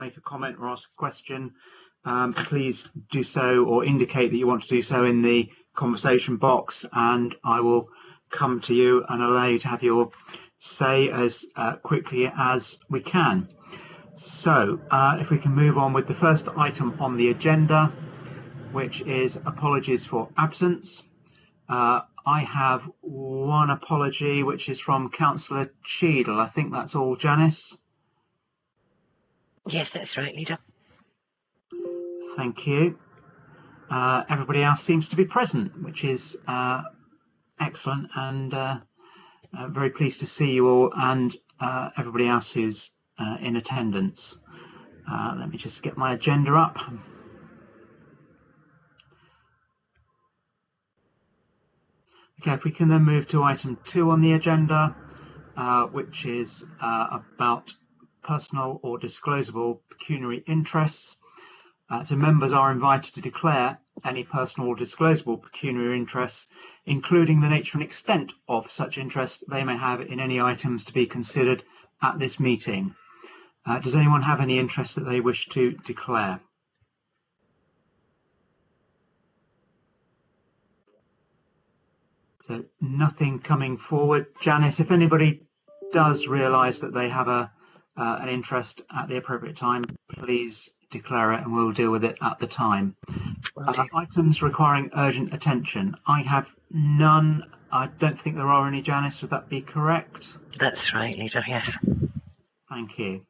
make a comment or ask a question, please do so, or indicate that you want to do so in the conversation box, and I will come to you and allow you to have your say as quickly as we can. So if we can move on with the first item on the agenda, which is apologies for absence. I have one apology, which is from Councillor Cheadle. I think that's all, Janice. Yes, that's right, Leader. Thank you. Everybody else seems to be present, which is excellent, and very pleased to see you all and everybody else who's in attendance. Let me just get my agenda up. Okay, if we can then move to item 2 on the agenda, which is about personal or disclosable pecuniary interests. So members are invited to declare any personal or disclosable pecuniary interests, including the nature and extent of such interest they may have in any items to be considered at this meeting. Does anyone have any interest that they wish to declare? So nothing coming forward. Janice, if anybody does realise that they have an interest at the appropriate time, please declare it and we'll deal with it at the time. Items requiring urgent attention. I have none. I don't think there are any, Janice. Would that be correct? That's right, Leader, yes. Thank you.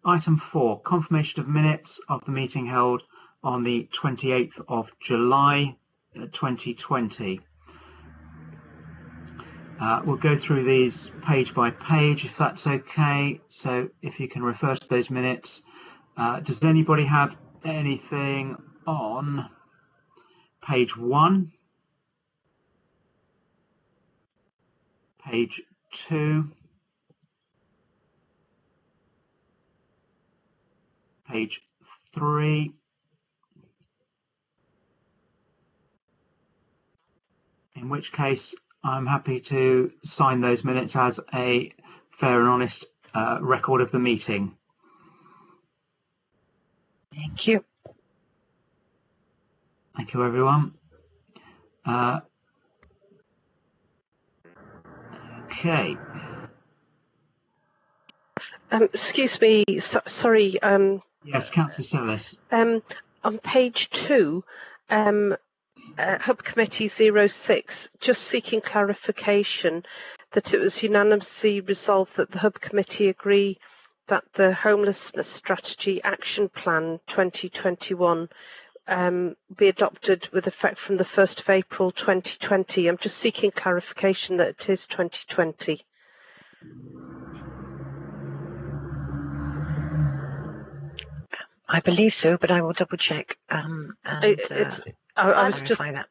Item 4, confirmation of minutes of the meeting held on the 28th of July 2020. We'll go through these page by page, if that's okay. So if you can refer to those minutes. Does anybody have anything on page 1, page 2, page 3, in which case I'm happy to sign those minutes as a fair and honest record of the meeting. Thank you. Thank you, everyone. Okay. Excuse me, sorry. Yes, Councillor Sellis. On page 2, Hub Committee 06, just seeking clarification that it was unanimously resolved that the Hub Committee agree that the Homelessness Strategy Action Plan 2021 be adopted with effect from the 1st of April 2020. I'm just seeking clarification that it is 2020. I believe so, but I will double check. I was just. That.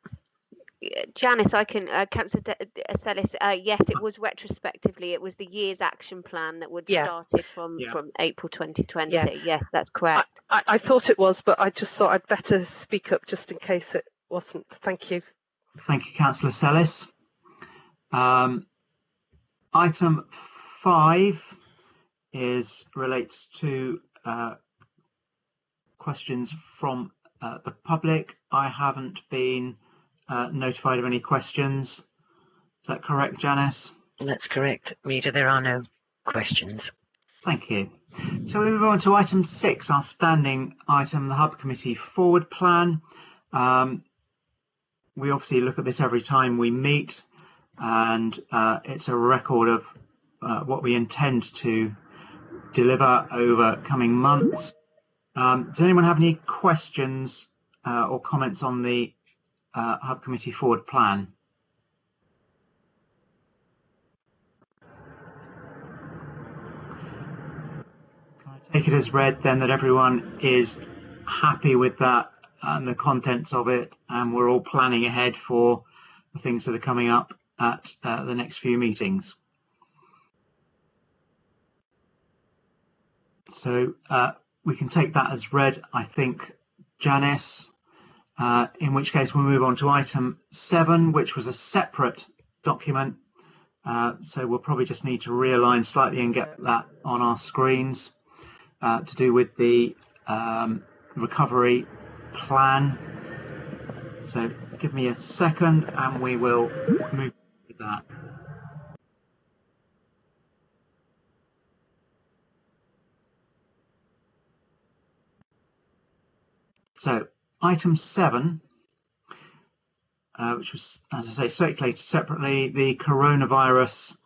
Janice, I can, Councillor Sellis, yes, it was retrospectively, it was the year's action plan that would started from April 2020. Yeah. Yes, that's correct. I thought it was, but I just thought I'd better speak up just in case it wasn't. Thank you. Thank you, Councillor Sellis. Item 5 relates to questions from the public. I haven't been notified of any questions. Is that correct, Janice? That's correct, Rita. There are no questions. Thank you. So we move on to item 6, our standing item, the Hub Committee Forward Plan. We obviously look at this every time we meet, and it's a record of what we intend to deliver over coming months. Does anyone have any questions or comments on the Hub Committee Forward Plan? Can I take it as read then that everyone is happy with that and the contents of it, and we're all planning ahead for the things that are coming up at the next few meetings? So we can take that as read, I think, Janice. In which case we'll move on to item 7, which was a separate document. So we'll probably just need to realign slightly and get that on our screens to do with the recovery plan. So give me a second and we will move to that. So item 7, which was, as I say, circulated separately, the coronavirus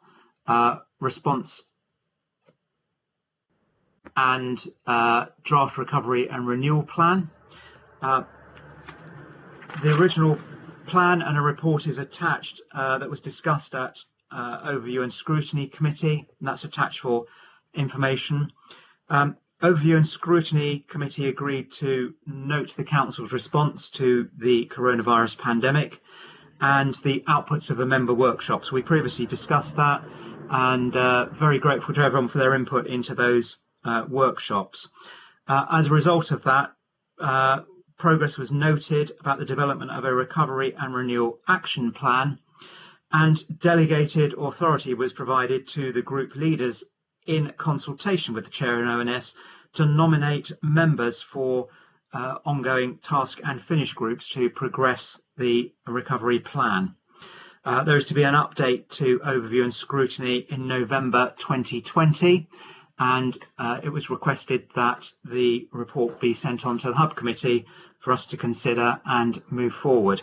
response and draft recovery and renewal plan. The original plan and a report is attached that was discussed at Overview and Scrutiny Committee, and that's attached for information. Overview and Scrutiny Committee agreed to note the Council's response to the coronavirus pandemic and the outputs of the member workshops. We previously discussed that, and very grateful to everyone for their input into those workshops. As a result of that, progress was noted about the development of a recovery and renewal action plan, and delegated authority was provided to the group leaders in consultation with the chair and ONS to nominate members for ongoing task and finish groups to progress the recovery plan. There is to be an update to Overview and Scrutiny in November 2020, and it was requested that the report be sent on to the Hub Committee for us to consider and move forward.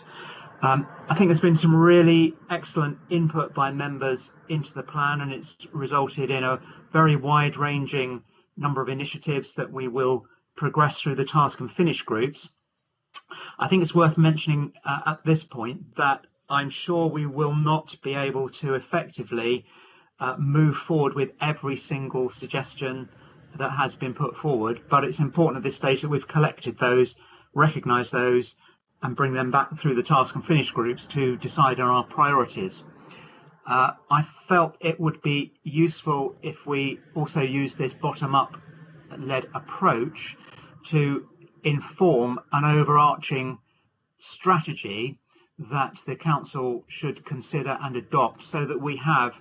I think there's been some really excellent input by members into the plan, and it's resulted in a very wide-ranging number of initiatives that we will progress through the task and finish groups. I think it's worth mentioning at this point that I'm sure we will not be able to effectively move forward with every single suggestion that has been put forward, but it's important at this stage that we've collected those, recognise those, and bring them back through the task and finish groups to decide on our priorities. I felt it would be useful if we also use this bottom-up led approach to inform an overarching strategy that the Council should consider and adopt, so that we have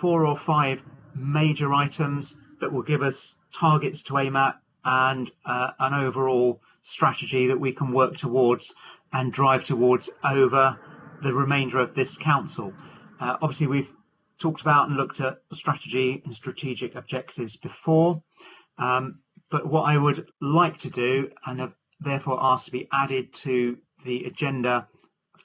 4 or 5 major items that will give us targets to aim at and an overall strategy that we can work towards and drive towards over the remainder of this Council. Obviously, we've talked about and looked at the strategy and strategic objectives before, but what I would like to do, and have therefore asked to be added to the agenda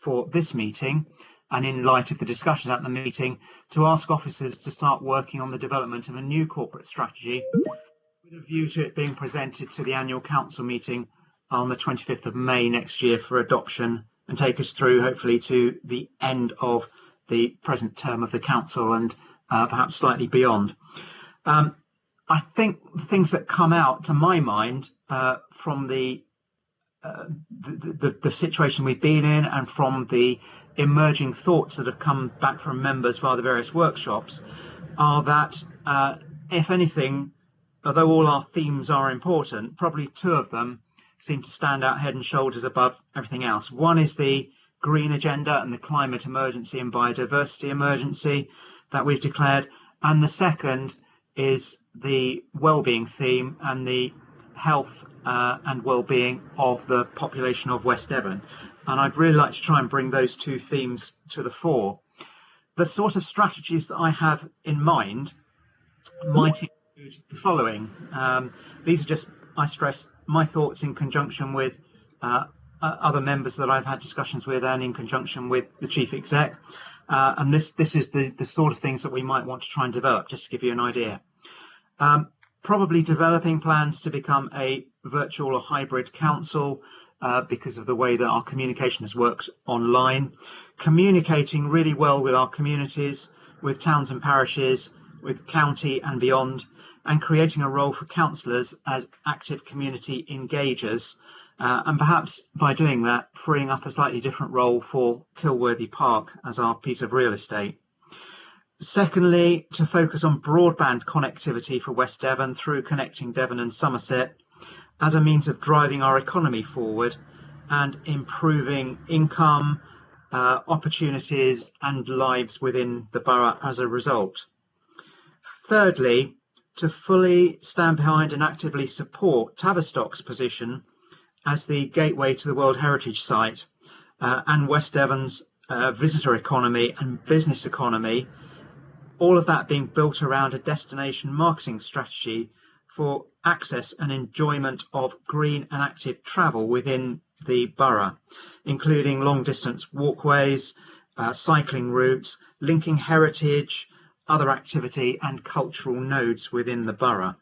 for this meeting, and in light of the discussions at the meeting, to ask officers to start working on the development of a new corporate strategy with a view to it being presented to the annual Council meeting on the 25th of May next year for adoption, and take us through hopefully to the end of the present term of the Council and perhaps slightly beyond. I think the things that come out to my mind from the situation we've been in and from the emerging thoughts that have come back from members via the various workshops are that if anything, although all our themes are important, probably 2 of them seem to stand out head and shoulders above everything else. One is the green agenda and the climate emergency and biodiversity emergency that we've declared, and the second is the well-being theme and the health and well-being of the population of West Devon. And I'd really like to try and bring those 2 themes to the fore. The sort of strategies that I have in mind might include the following. These are just, I stress, my thoughts in conjunction with other members that I've had discussions with and in conjunction with the Chief Exec. And this is the sort of things that we might want to try and develop, just to give you an idea. Probably developing plans to become a virtual or hybrid council because of the way that our communication has worked online. Communicating really well with our communities, with towns and parishes, with county and beyond, and creating a role for councillors as active community engagers, and perhaps by doing that freeing up a slightly different role for Kilworthy Park as our piece of real estate. Secondly, to focus on broadband connectivity for West Devon through Connecting Devon and Somerset as a means of driving our economy forward and improving income, opportunities and lives within the borough as a result. Thirdly, to fully stand behind and actively support Tavistock's position as the gateway to the World Heritage Site and West Devon's visitor economy and business economy, all of that being built around a destination marketing strategy for access and enjoyment of green and active travel within the borough, including long distance walkways, cycling routes, linking heritage, other activity and cultural nodes within the borough.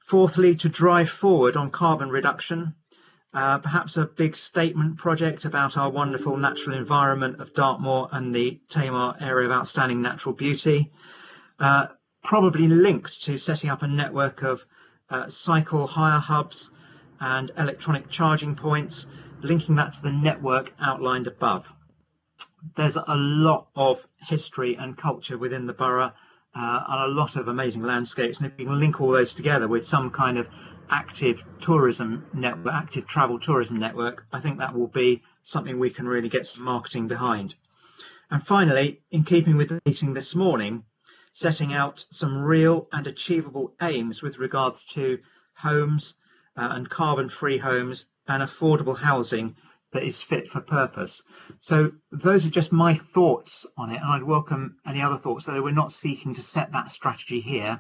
Fourthly, to drive forward on carbon reduction, perhaps a big statement project about our wonderful natural environment of Dartmoor and the Tamar area of outstanding natural beauty, probably linked to setting up a network of cycle hire hubs and electronic charging points, linking that to the network outlined above. There's a lot of history and culture within the borough and a lot of amazing landscapes, and if we can link all those together with some kind of active tourism network, active travel tourism network, I think that will be something we can really get some marketing behind. And finally, in keeping with the meeting this morning, setting out some real and achievable aims with regards to homes and carbon-free homes and affordable housing that is fit for purpose. So those are just my thoughts on it, and I'd welcome any other thoughts. So we're not seeking to set that strategy here.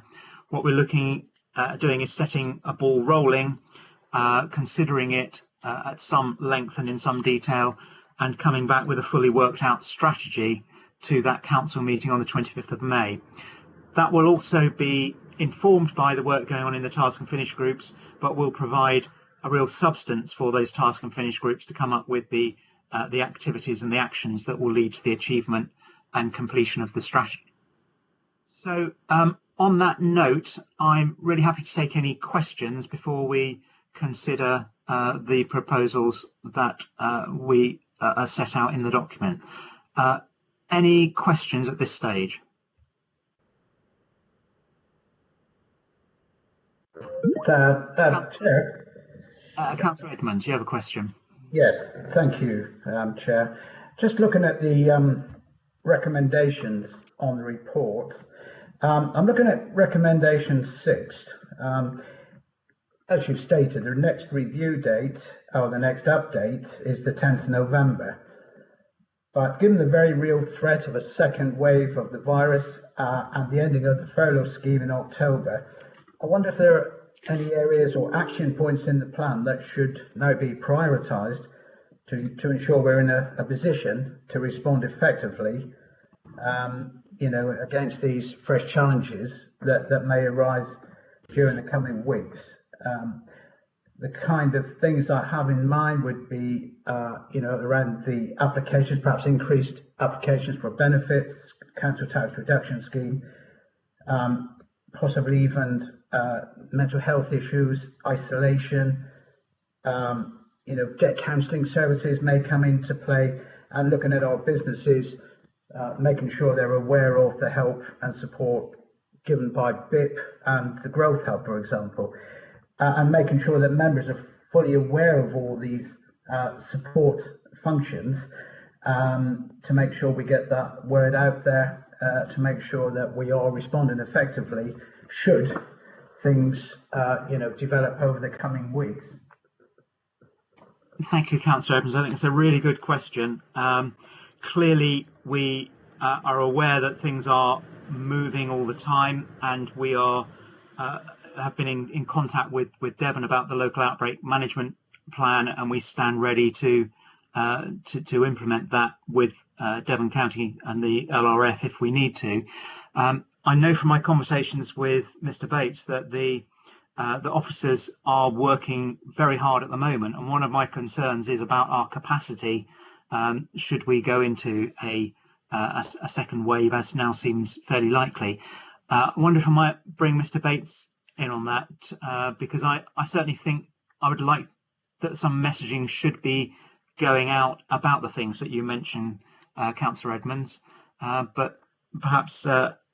What we're looking at doing is setting a ball rolling, considering it at some length and in some detail, and coming back with a fully worked out strategy to that council meeting on the 25th of May. That will also be informed by the work going on in the task and finish groups, but will provide a real substance for those task and finish groups to come up with the activities and the actions that will lead to the achievement and completion of the strategy. So on that note, I'm really happy to take any questions before we consider the proposals that we are set out in the document. Any questions at this stage? Chair. Councillor Edmonds, you have a question? Yes, thank you, Chair. Just looking at the recommendations on the report, I'm looking at recommendation 6. As you've stated, the next review date or the next update is the 10th of November. But given the very real threat of a second wave of the virus and the ending of the furlough scheme in October, I wonder if there are any areas or action points in the plan that should now be prioritised to ensure we're in a position to respond effectively, against these fresh challenges that may arise during the coming weeks. The kind of things I have in mind would be, around the applications, perhaps increased applications for benefits, council tax reduction scheme, possibly even mental health issues, isolation, debt counselling services may come into play, and looking at our businesses, making sure they're aware of the help and support given by BIP and the Growth Hub, for example, and making sure that members are fully aware of all these support functions to make sure we get that word out there, to make sure that we are responding effectively should things develop over the coming weeks. Thank you, Councillor Evans. I think it's a really good question. Clearly, we are aware that things are moving all the time, and we are have been in contact with Devon about the local outbreak management plan, and we stand ready to implement that with Devon County and the LRF if we need to. I know from my conversations with Mr. Bates that the officers are working very hard at the moment, and one of my concerns is about our capacity should we go into a second wave, as now seems fairly likely. I wonder if I might bring Mr. Bates in on that, because I certainly think I would like that some messaging should be going out about the things that you mentioned, Councillor Edmonds, but perhaps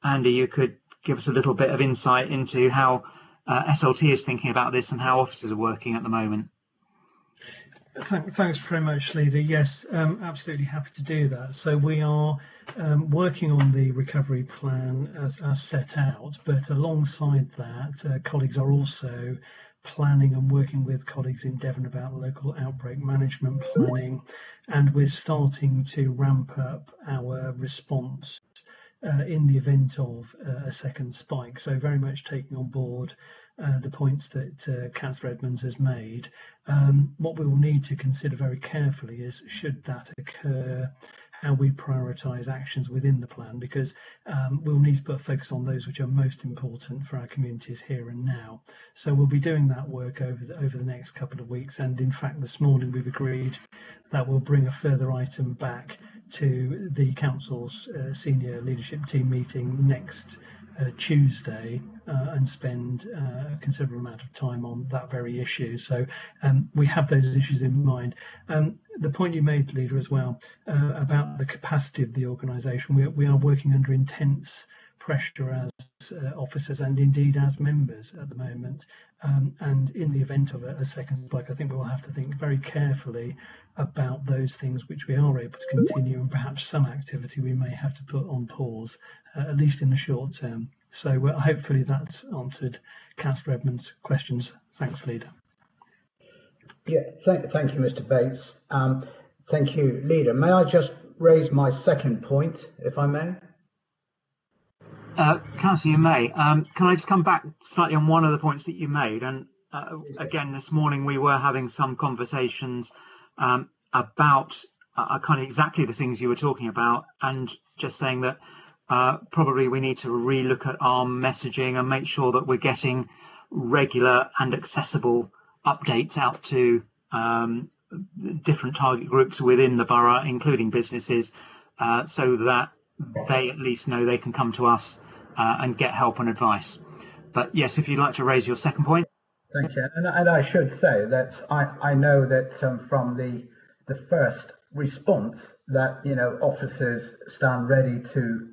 Andy, you could give us a little bit of insight into how SLT is thinking about this and how officers are working at the moment. Thanks very much, Leader. Yes, absolutely happy to do that. So we are working on the recovery plan as set out, but alongside that, colleagues are also planning and working with colleagues in Devon about local outbreak management planning, and we're starting to ramp up our response in the event of a second spike. So very much taking on board the points that Councillor Edmonds has made. What we will need to consider very carefully is, should that occur, how we prioritise actions within the plan, because we'll need to put focus on those which are most important for our communities here and now. So we'll be doing that work over the next couple of weeks, and in fact this morning we've agreed that we'll bring a further item back to the Council's senior leadership team meeting next Tuesday and spend a considerable amount of time on that very issue. So we have those issues in mind. The point you made, Leader, as well, about the capacity of the organisation, we are working under intense pressure as officers and indeed as members at the moment. And in the event of a second spike, I think we will have to think very carefully about those things which we are able to continue, and perhaps some activity we may have to put on pause, at least in the short term. So hopefully that's answered Councillor Edmonds' questions. Thanks, Leader. Yeah, thank you, Mr. Bates. Thank you, Leader. May I just raise my second point, if I may? Councillor, you may. Can I just come back slightly on one of the points that you made? And again, this morning we were having some conversations about kind of exactly the things you were talking about, and just saying that probably we need to relook at our messaging and make sure that we're getting regular and accessible updates out to different target groups within the borough, including businesses, so that they at least know they can come to us and get help and advice. But yes, if you'd like to raise your second point. Thank you. And I should say that I know that from the first response that, you know, officers stand ready to,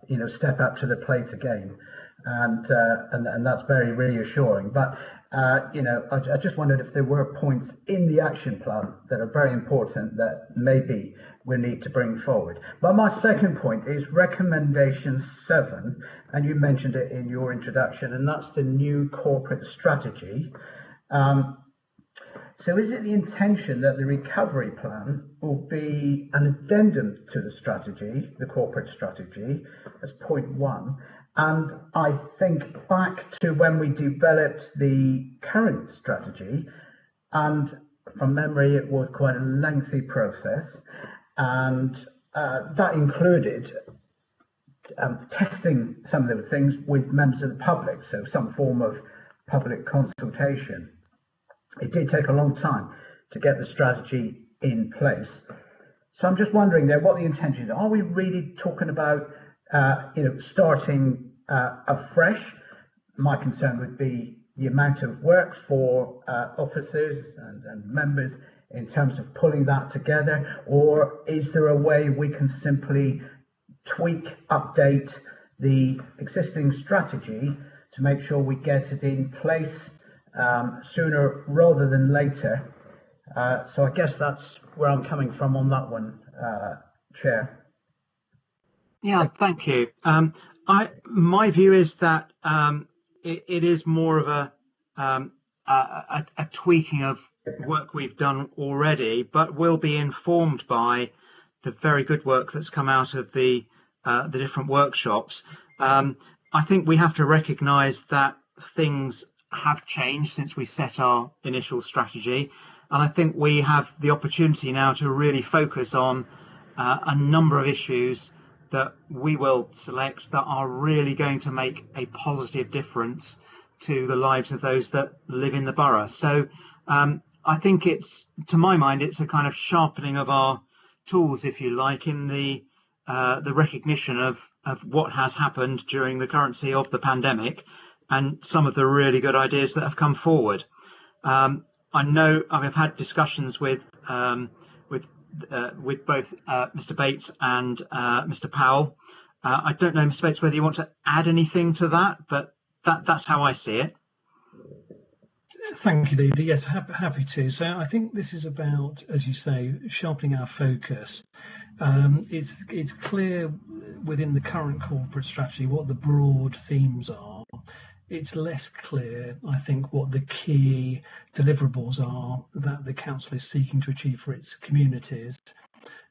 you know, step up to the plate again. And that's very reassuring. But, you know, I just wondered if there were points in the action plan that are very important that maybe we need to bring forward. But my second point is recommendation 7, and you mentioned it in your introduction, and that's the new corporate strategy. So is it the intention that the recovery plan will be an addendum to the strategy, the corporate strategy, as point 1? And I think back to when we developed the current strategy, and from memory, it was quite a lengthy process, and that included testing some of the things with members of the public, so some form of public consultation. It did take a long time to get the strategy in place. So I'm just wondering there what the intention is. Are we really talking about you know, starting afresh? My concern would be the amount of work for officers and members in terms of pulling that together, or is there a way we can simply tweak, update the existing strategy to make sure we get it in place sooner rather than later? So I guess that's where I'm coming from on that one, Chair. Yeah, thank you. My view is that it is more of a tweaking of work we've done already, but will be informed by the very good work that's come out of the different workshops. I think we have to recognise that things have changed since we set our initial strategy, and I think we have the opportunity now to really focus on a number of issues that we will select that are really going to make a positive difference to the lives of those that live in the borough. So I think it's, to my mind, it's a kind of sharpening of our tools, if you like, in the recognition of what has happened during the currency of the pandemic and some of the really good ideas that have come forward. I know I've had discussions with both Mr. Bates and Mr. Powell. I don't know, Mr. Bates, whether you want to add anything to that, but that's how I see it. Thank you, Leader. Yes, happy to. So I think this is about, as you say, sharpening our focus. It's clear within the current corporate strategy what the broad themes are. It's less clear, I think, what the key deliverables are that the council is seeking to achieve for its communities.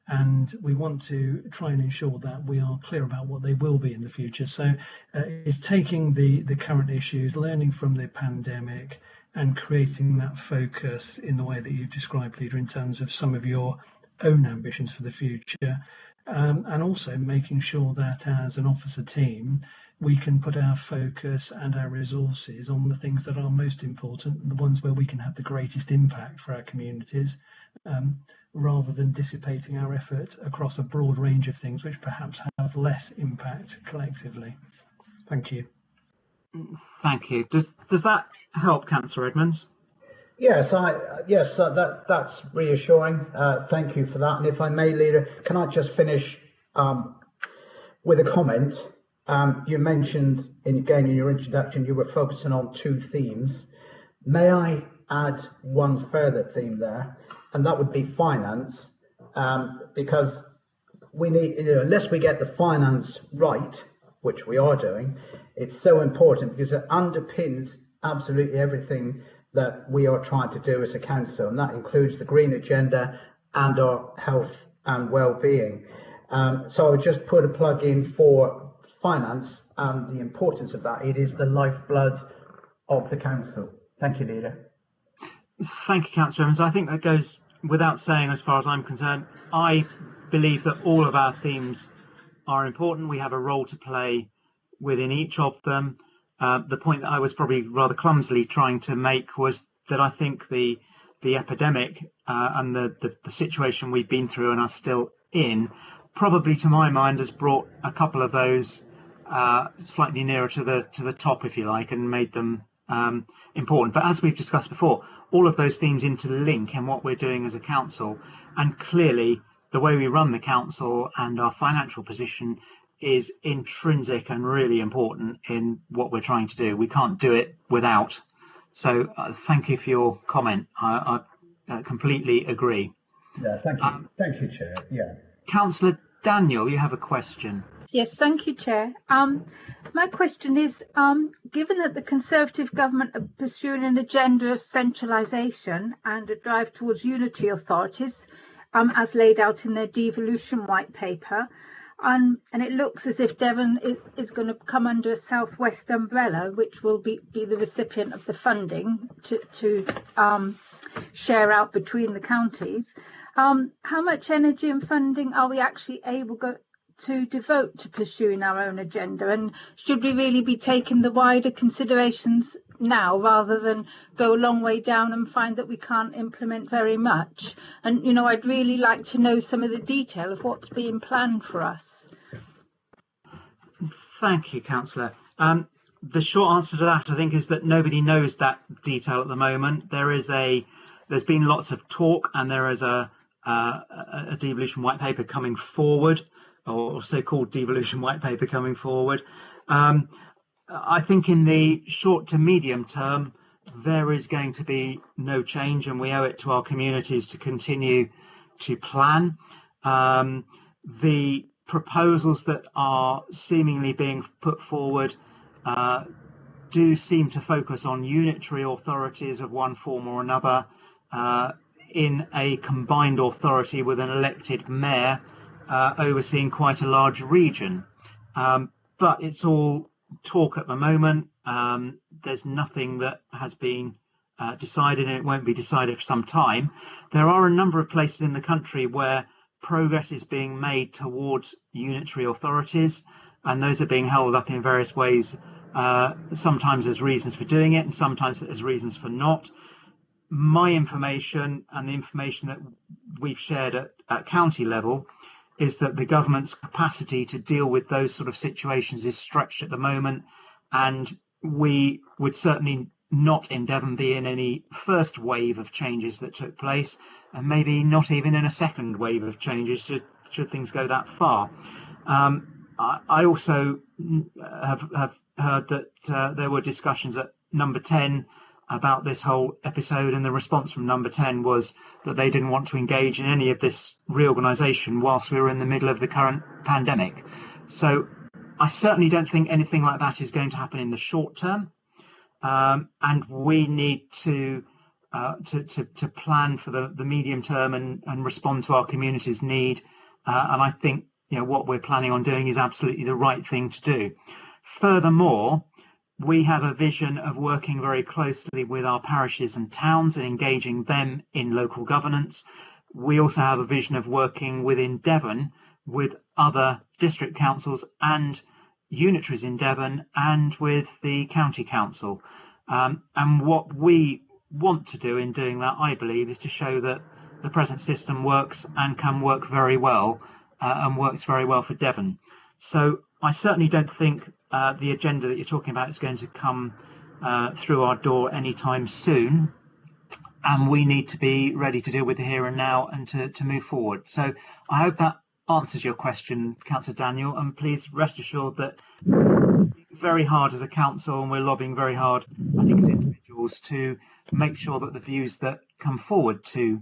And we want to try and ensure that we are clear about what they will be in the future. So it's taking the current issues, learning from the pandemic, and creating that focus in the way that you've described, Leader, in terms of some of your own ambitions for the future, and also making sure that as an officer team, we can put our focus and our resources on the things that are most important, the ones where we can have the greatest impact for our communities, rather than dissipating our effort across a broad range of things which perhaps have less impact collectively. Thank you. Thank you. Does that help, Councillor Edmonds? Yes, that's reassuring. Thank you for that. And if I may, Leader, can I just finish with a comment? You mentioned in your introduction you were focusing on 2 themes. May I add one further theme there, and that would be finance, because we need, unless we get the finance right, which we are doing, it's so important because it underpins absolutely everything that we are trying to do as a council, and that includes the green agenda and our health and well-being. So I would just put a plug in for finance and the importance of that. It is the lifeblood of the council. Thank you, Leader. Thank you, Councillor Evans. I think that goes without saying as far as I'm concerned. I believe that all of our themes are important. We have a role to play within each of them. The point that I was probably rather clumsily trying to make was that I think the epidemic and the situation we've been through and are still in, probably to my mind, has brought a couple of those slightly nearer to the top, if you like, and made them important. But as we've discussed before, all of those themes interlink in what we're doing as a council, and clearly the way we run the council and our financial position is intrinsic and really important in what we're trying to do. We can't do it without. So thank you for your comment. I completely agree. Yeah, thank you. Thank you, Chair. Yeah. Councillor Daniel, you have a question. Yes, thank you, Chair. My question is, given that the Conservative government are pursuing an agenda of centralisation and a drive towards unitary authorities, as laid out in their devolution white paper, and it looks as if Devon is going to come under a Southwest umbrella, which will be the recipient of the funding to share out between the counties. How much energy and funding are we actually able to devote to pursuing our own agenda, and should we really be taking the wider considerations now rather than go a long way down and find that we can't implement very much? And I'd really like to know some of the detail of what's being planned for us. Thank you, Councillor. The short answer to that, I think, is that nobody knows that detail at the moment. There's been lots of talk, and there is a devolution white paper coming forward, or so-called devolution white paper coming forward. I think in the short to medium term, there is going to be no change, and we owe it to our communities to continue to plan. The proposals that are seemingly being put forward do seem to focus on unitary authorities of one form or another in a combined authority with an elected mayor overseeing quite a large region. But it's all talk at the moment. There's nothing that has been decided, and it won't be decided for some time. There are a number of places in the country where progress is being made towards unitary authorities, and those are being held up in various ways, sometimes as reasons for doing it and sometimes as reasons for not. My information and the information that we've shared at county level is that the government's capacity to deal with those sort of situations is stretched at the moment, and we would certainly not in Devon be in any first wave of changes that took place, and maybe not even in a second wave of changes should things go that far. I also have heard that there were discussions at number 10 about this whole episode, and the response from Number 10 was that they didn't want to engage in any of this reorganisation whilst we were in the middle of the current pandemic. So I certainly don't think anything like that is going to happen in the short term, and we need to plan for the medium term and respond to our community's need. And I think what we're planning on doing is absolutely the right thing to do. Furthermore, we have a vision of working very closely with our parishes and towns and engaging them in local governance. We also have a vision of working within Devon with other district councils and unitaries in Devon and with the county council. And what we want to do in doing that, I believe, is to show that the present system works and can work very well and works very well for Devon. So I certainly don't think the agenda that you're talking about is going to come through our door anytime soon, and we need to be ready to deal with the here and now and to move forward. So I hope that answers your question, Councillor Daniel, and please rest assured that we're very hard as a council, and we're lobbying very hard, I think, as individuals, to make sure that the views that come forward to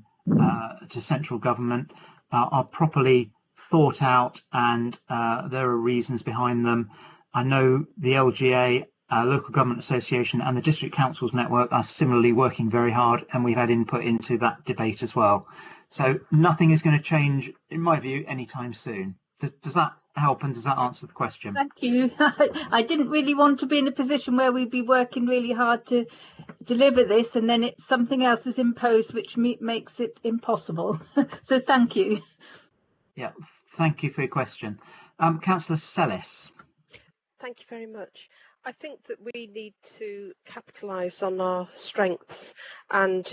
central government are properly thought out, and there are reasons behind them. I know the LGA, Local Government Association, and the District Councils Network are similarly working very hard, and we've had input into that debate as well. So nothing is going to change, in my view, anytime soon. Does that help, and does that answer the question? Thank you. I didn't really want to be in a position where we'd be working really hard to deliver this, and then it's something else is imposed which makes it impossible. So thank you. Yeah, thank you for your question. Councillor Sellis. Thank you very much. I think that we need to capitalise on our strengths, and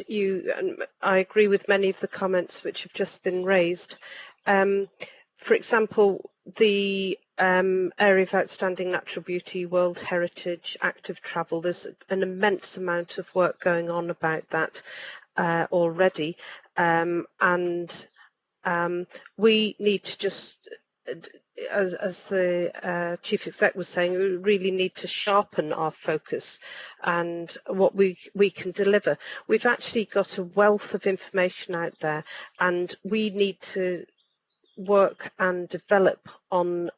I agree with many of the comments which have just been raised. For example, the area of outstanding natural beauty, world heritage, active travel, there's an immense amount of work going on about that already, and we need to just, as the Chief Exec was saying, we really need to sharpen our focus and what we can deliver. We've actually got a wealth of information out there, and we need to work and develop on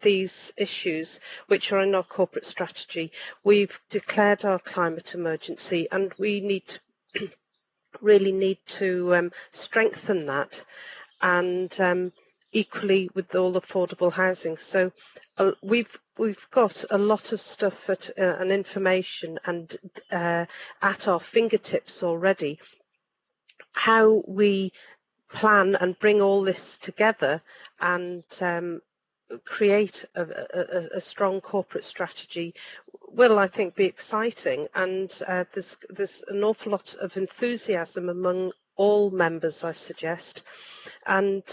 these issues which are in our corporate strategy. We've declared our climate emergency, and we need to really need to strengthen that, and equally with all affordable housing. So we've got a lot of stuff and information and at our fingertips already. How we plan and bring all this together and create a strong corporate strategy will, I think, be exciting, and there's an awful lot of enthusiasm among all members, I suggest, and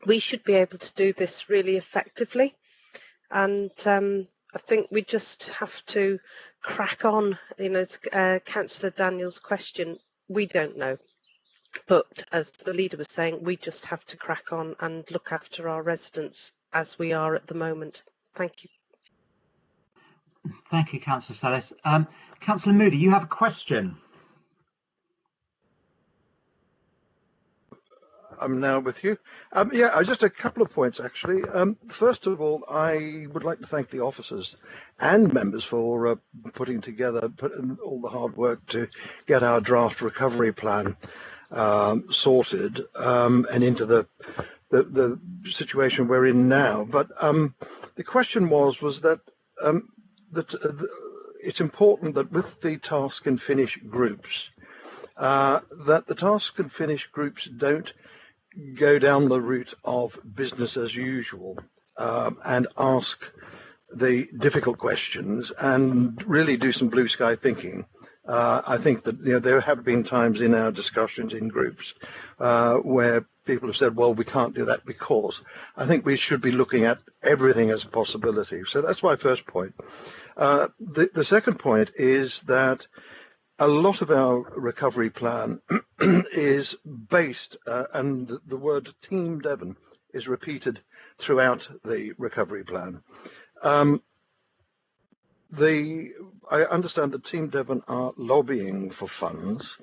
we should be able to do this really effectively, and I think we just have to crack on. Councillor Daniel's question, we don't know. But as the leader was saying, we just have to crack on and look after our residents as we are at the moment. Thank you. Thank you, Councillor Sellis. Councillor Moody, you have a question. I'm now with you. Yeah, just a couple of points, actually. First of all, I would like to thank the officers and members for putting all the hard work to get our draft recovery plan sorted and into the situation we're in now. But the question was that it's important that with the task and finish groups, that the task and finish groups don't go down the route of business as usual and ask the difficult questions and really do some blue sky thinking. I think that there have been times in our discussions in groups where people have said, well, we can't do that because. I think we should be looking at everything as a possibility. So that's my first point. The second point is that a lot of our recovery plan is based, and the word Team Devon is repeated throughout the recovery plan. I understand that Team Devon are lobbying for funds,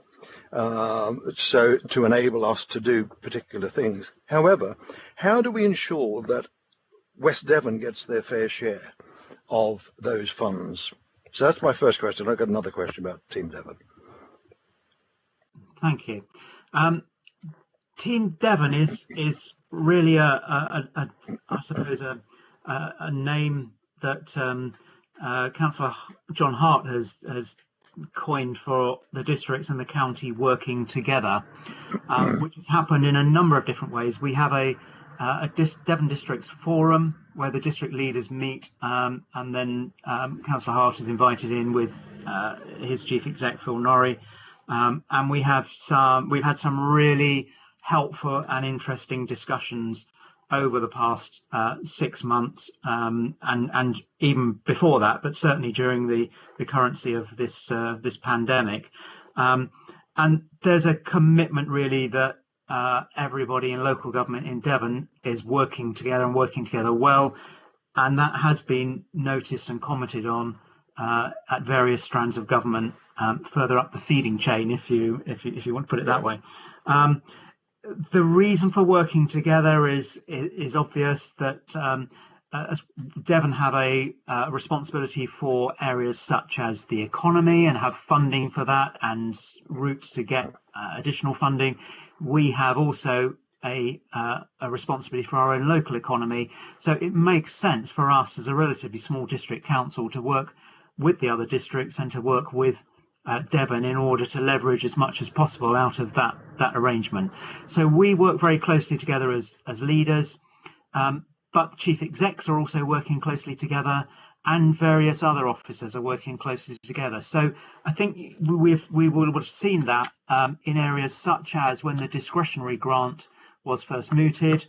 so to enable us to do particular things. However, how do we ensure that West Devon gets their fair share of those funds? So that's my first question. I've got another question about Team Devon. Thank you. Team Devon is really I suppose a name that Councillor John Hart has coined for the districts and the county working together, which has happened in a number of different ways. We have a Devon Districts Forum where the district leaders meet, and then Councillor Hart is invited in with his chief exec Phil Norrie, and we've had some really helpful and interesting discussions over the past 6 months, and even before that, but certainly during the currency of this pandemic. And there's a commitment really that everybody in local government in Devon is working together and working together well, and that has been noticed and commented on at various strands of government further up the feeding chain, if you want to put it that way. The reason for working together is obvious, that as Devon have a responsibility for areas such as the economy and have funding for that and routes to get additional funding. We have also a responsibility for our own local economy. So it makes sense for us as a relatively small district council to work with the other districts and to work with Devon in order to leverage as much as possible out of that arrangement. So we work very closely together as leaders, but the chief execs are also working closely together, and various other officers are working closely together. So I think we will have seen that in areas such as when the discretionary grant was first mooted,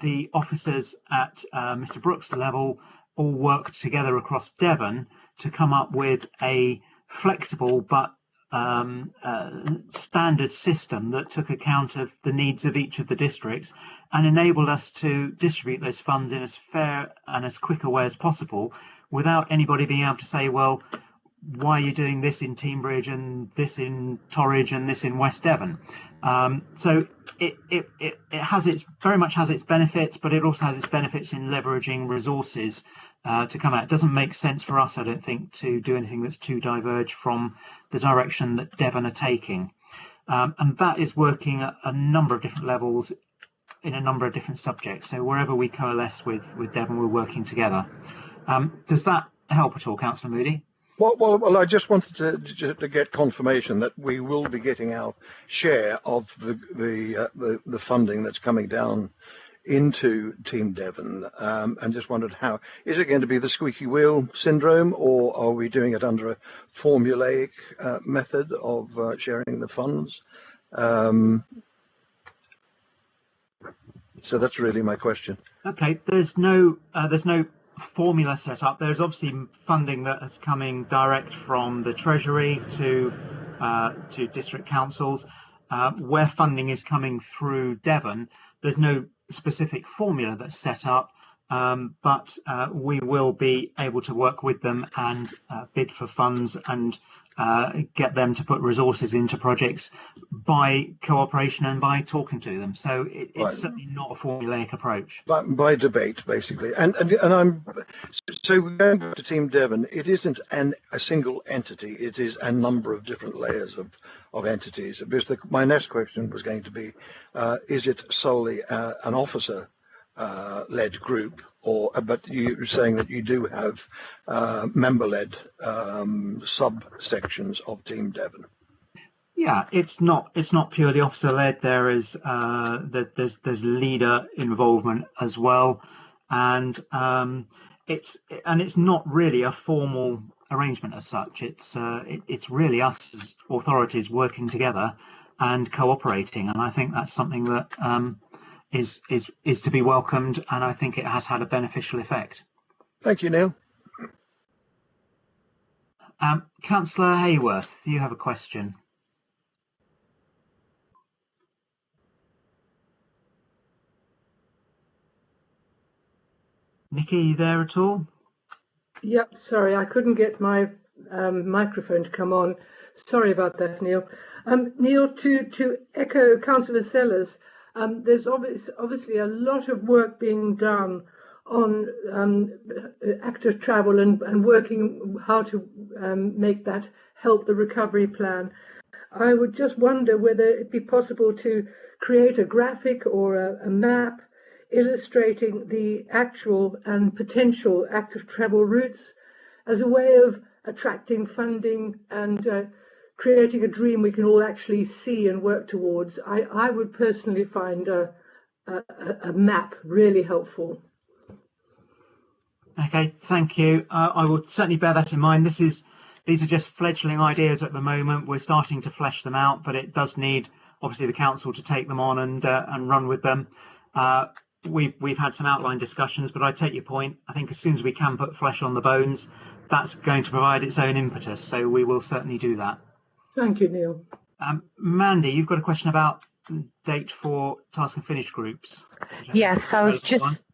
the officers at Mr. Brooks' level all worked together across Devon to come up with a flexible but standard system that took account of the needs of each of the districts and enabled us to distribute those funds in as fair and as quick a way as possible without anybody being able to say, well, why are you doing this in Teignbridge and this in Torridge and this in West Devon? So it has very much has its benefits, but it also has its benefits in leveraging resources to come out. It doesn't make sense for us, I don't think, to do anything that's too diverged from the direction that Devon are taking. And that is working at a number of different levels in a number of different subjects. So wherever we coalesce with Devon, we're working together. Does that help at all, Councillor Moody? Well, I just wanted to get confirmation that we will be getting our share of the funding that's coming down into Team Devon, and just wondered, how is it going to be the squeaky wheel syndrome, or are we doing it under a formulaic method of sharing the funds? So that's really my question. Okay, there's no formula set up. There's obviously funding that is coming direct from the Treasury to district councils. Where funding is coming through Devon, there's no specific formula that's set up, but we will be able to work with them and bid for funds and get them to put resources into projects by cooperation and by talking to them. So it's right. Certainly not a formulaic approach. But by debate, basically. And I'm so going back to Team Devon, it isn't a single entity. It is a number of different layers of entities. Because my next question was going to be, is it solely an officer led group, but you're saying that you do have member led subsections of Team Devon? Yeah, it's not purely officer led. There is there's leader involvement as well, and it's not really a formal arrangement as such. It's really us as authorities working together and cooperating, and I think that's something that is to be welcomed, and I think it has had a beneficial effect. Thank you, Neil. Councillor Hayworth, you have a question. Nikki, are you there at all? Yep, sorry, I couldn't get my microphone to come on. Sorry about that, Neil. Neil, to echo Councillor Sellers, there's obviously a lot of work being done on active travel and working how to make that help the recovery plan. I would just wonder whether it'd be possible to create a graphic or a map illustrating the actual and potential active travel routes as a way of attracting funding and creating a dream we can all actually see and work towards. I would personally find a map really helpful. Okay, thank you. I will certainly bear that in mind. These are just fledgling ideas at the moment. We're starting to flesh them out, but it does need obviously the council to take them on and run with them. We've had some outline discussions, but I take your point. I think as soon as we can put flesh on the bones, that's going to provide its own impetus. So we will certainly do that. Thank you, Neil. Mandy, you've got a question about date for task and finish groups. Yes, I was just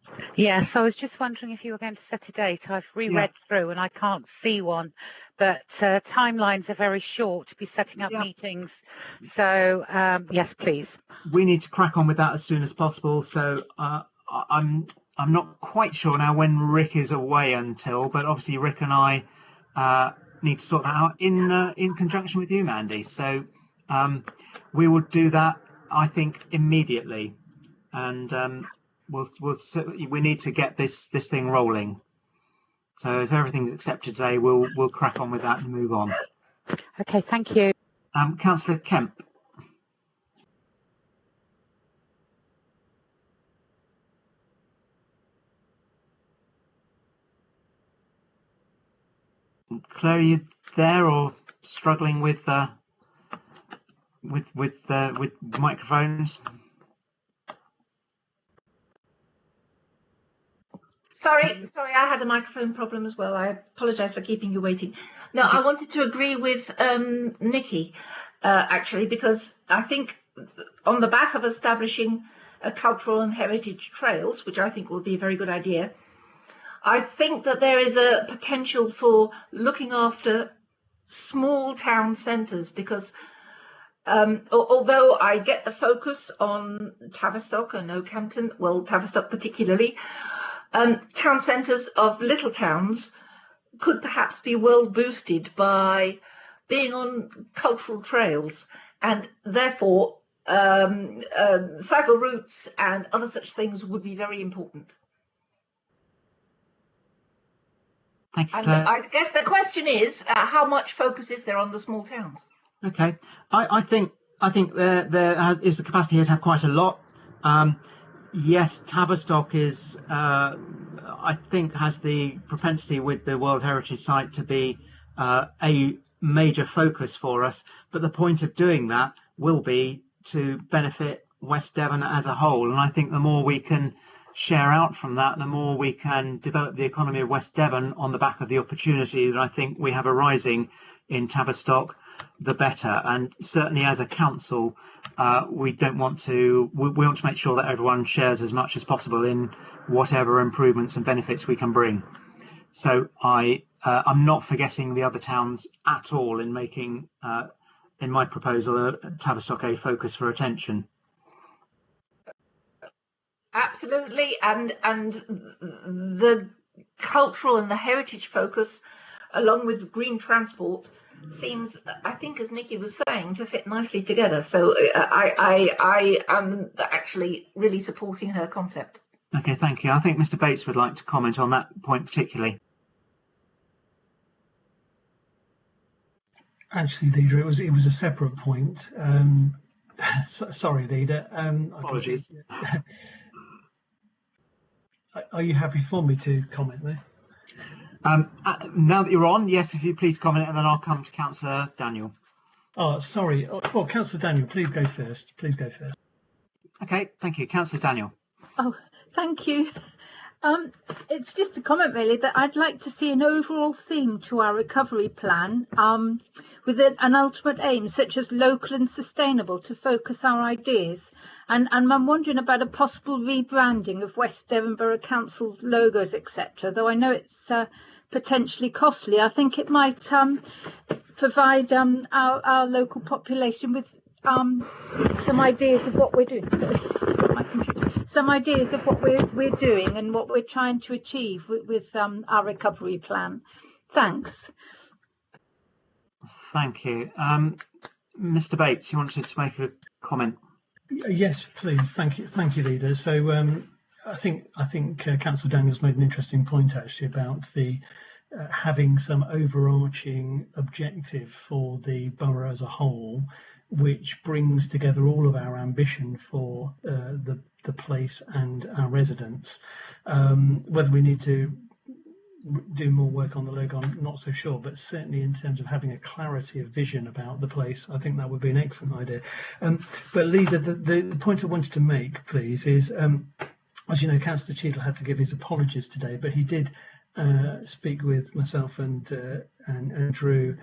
wondering if you were going to set a date. I've reread through and I can't see one, but timelines are very short to be setting up meetings. So yes, please. We need to crack on with that as soon as possible. So I'm not quite sure now when Rick is away until, but obviously Rick and I need to sort that out in conjunction with you, Mandy. So we will do that, I think, immediately, and we need to get this thing rolling. So if everything's accepted today, we'll crack on with that and move on. Okay, thank you. Councillor Kemp. Claire, are you there or struggling with microphones? Sorry, I had a microphone problem as well. I apologise for keeping you waiting. No, I wanted to agree with Nikki, actually, because I think on the back of establishing a cultural and heritage trails, which I think would be a very good idea, I think that there is a potential for looking after small town centres, because although I get the focus on Tavistock and Okehampton, well, Tavistock particularly, town centres of little towns could perhaps be well boosted by being on cultural trails, and therefore cycle routes and other such things would be very important. Thank you, and Claire. I guess the question is, how much focus is there on the small towns? Okay, I think there is the capacity here to have quite a lot. Yes, Tavistock is, I think, has the propensity with the World Heritage Site to be a major focus for us. But the point of doing that will be to benefit West Devon as a whole. And I think the more we can share out from that, the more we can develop the economy of West Devon on the back of the opportunity that I think we have arising in Tavistock, the better. And certainly as a council, we want to make sure that everyone shares as much as possible in whatever improvements and benefits we can bring. So I'm not forgetting the other towns at all in making in my proposal Tavistock a focus for attention. Absolutely, and the cultural and the heritage focus, along with green transport, seems, I think, as Nikki was saying, to fit nicely together. So I am actually really supporting her concept. Okay, thank you. I think Mr. Bates would like to comment on that point particularly. Actually, Leader, it was a separate point. Sorry, Leader. Apologies. Are you happy for me to comment there? Now that you're on, yes, if you please comment, and then I'll come to Councillor Daniel. Oh, sorry. Well, Councillor Daniel, please go first. Please go first. Okay, thank you. Councillor Daniel. Oh, thank you. It's just a comment really that I'd like to see an overall theme to our recovery plan with an ultimate aim such as local and sustainable to focus our ideas. And I'm wondering about a possible rebranding of West Devon Borough Council's logos, etc. Though I know it's potentially costly. I think it might provide our local population with some ideas of what we're doing. Sorry, my computer. Some ideas of what we're doing and what we're trying to achieve with our recovery plan. Thanks. Thank you. Mr. Bates, you wanted to make a comment? Yes, please. Thank you, Leader. So I think Councillor Daniels made an interesting point actually about the having some overarching objective for the borough as a whole, which brings together all of our ambition for the place and our residents. Whether we need to do more work on the logo, I'm not so sure, but certainly in terms of having a clarity of vision about the place, I think that would be an excellent idea. But Leader, the point I wanted to make, please, is as you know, Councillor Cheadle had to give his apologies today, but he did speak with myself and Drew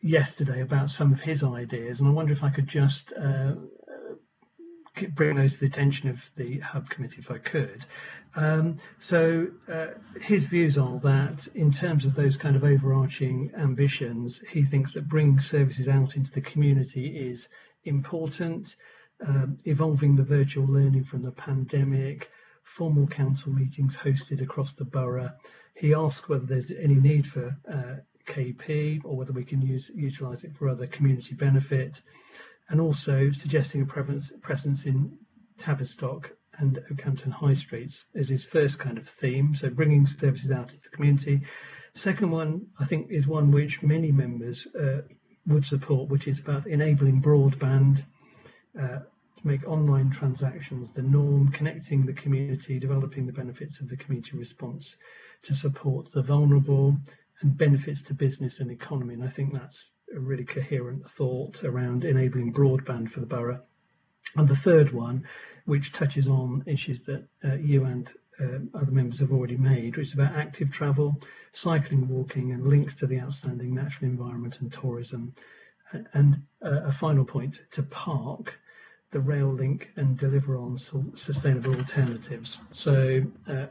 yesterday about some of his ideas, and I wonder if I could just bring those to the attention of the Hub Committee if I could. So his views are that in terms of those kind of overarching ambitions, he thinks that bringing services out into the community is important, evolving the virtual learning from the pandemic, formal council meetings hosted across the borough. He asks whether there's any need for KP or whether we can utilise it for other community benefit, and also suggesting a presence in Tavistock and Oakhampton High Streets as his first kind of theme, so bringing services out into the community. Second one, I think, is one which many members would support, which is about enabling broadband, to make online transactions the norm, connecting the community, developing the benefits of the community response to support the vulnerable, and benefits to business and economy. And I think that's a really coherent thought around enabling broadband for the borough. And the third one, which touches on issues that you and other members have already made, which is about active travel, cycling, walking, and links to the outstanding natural environment and tourism. And a final point, to park the rail link and deliver on sustainable alternatives. So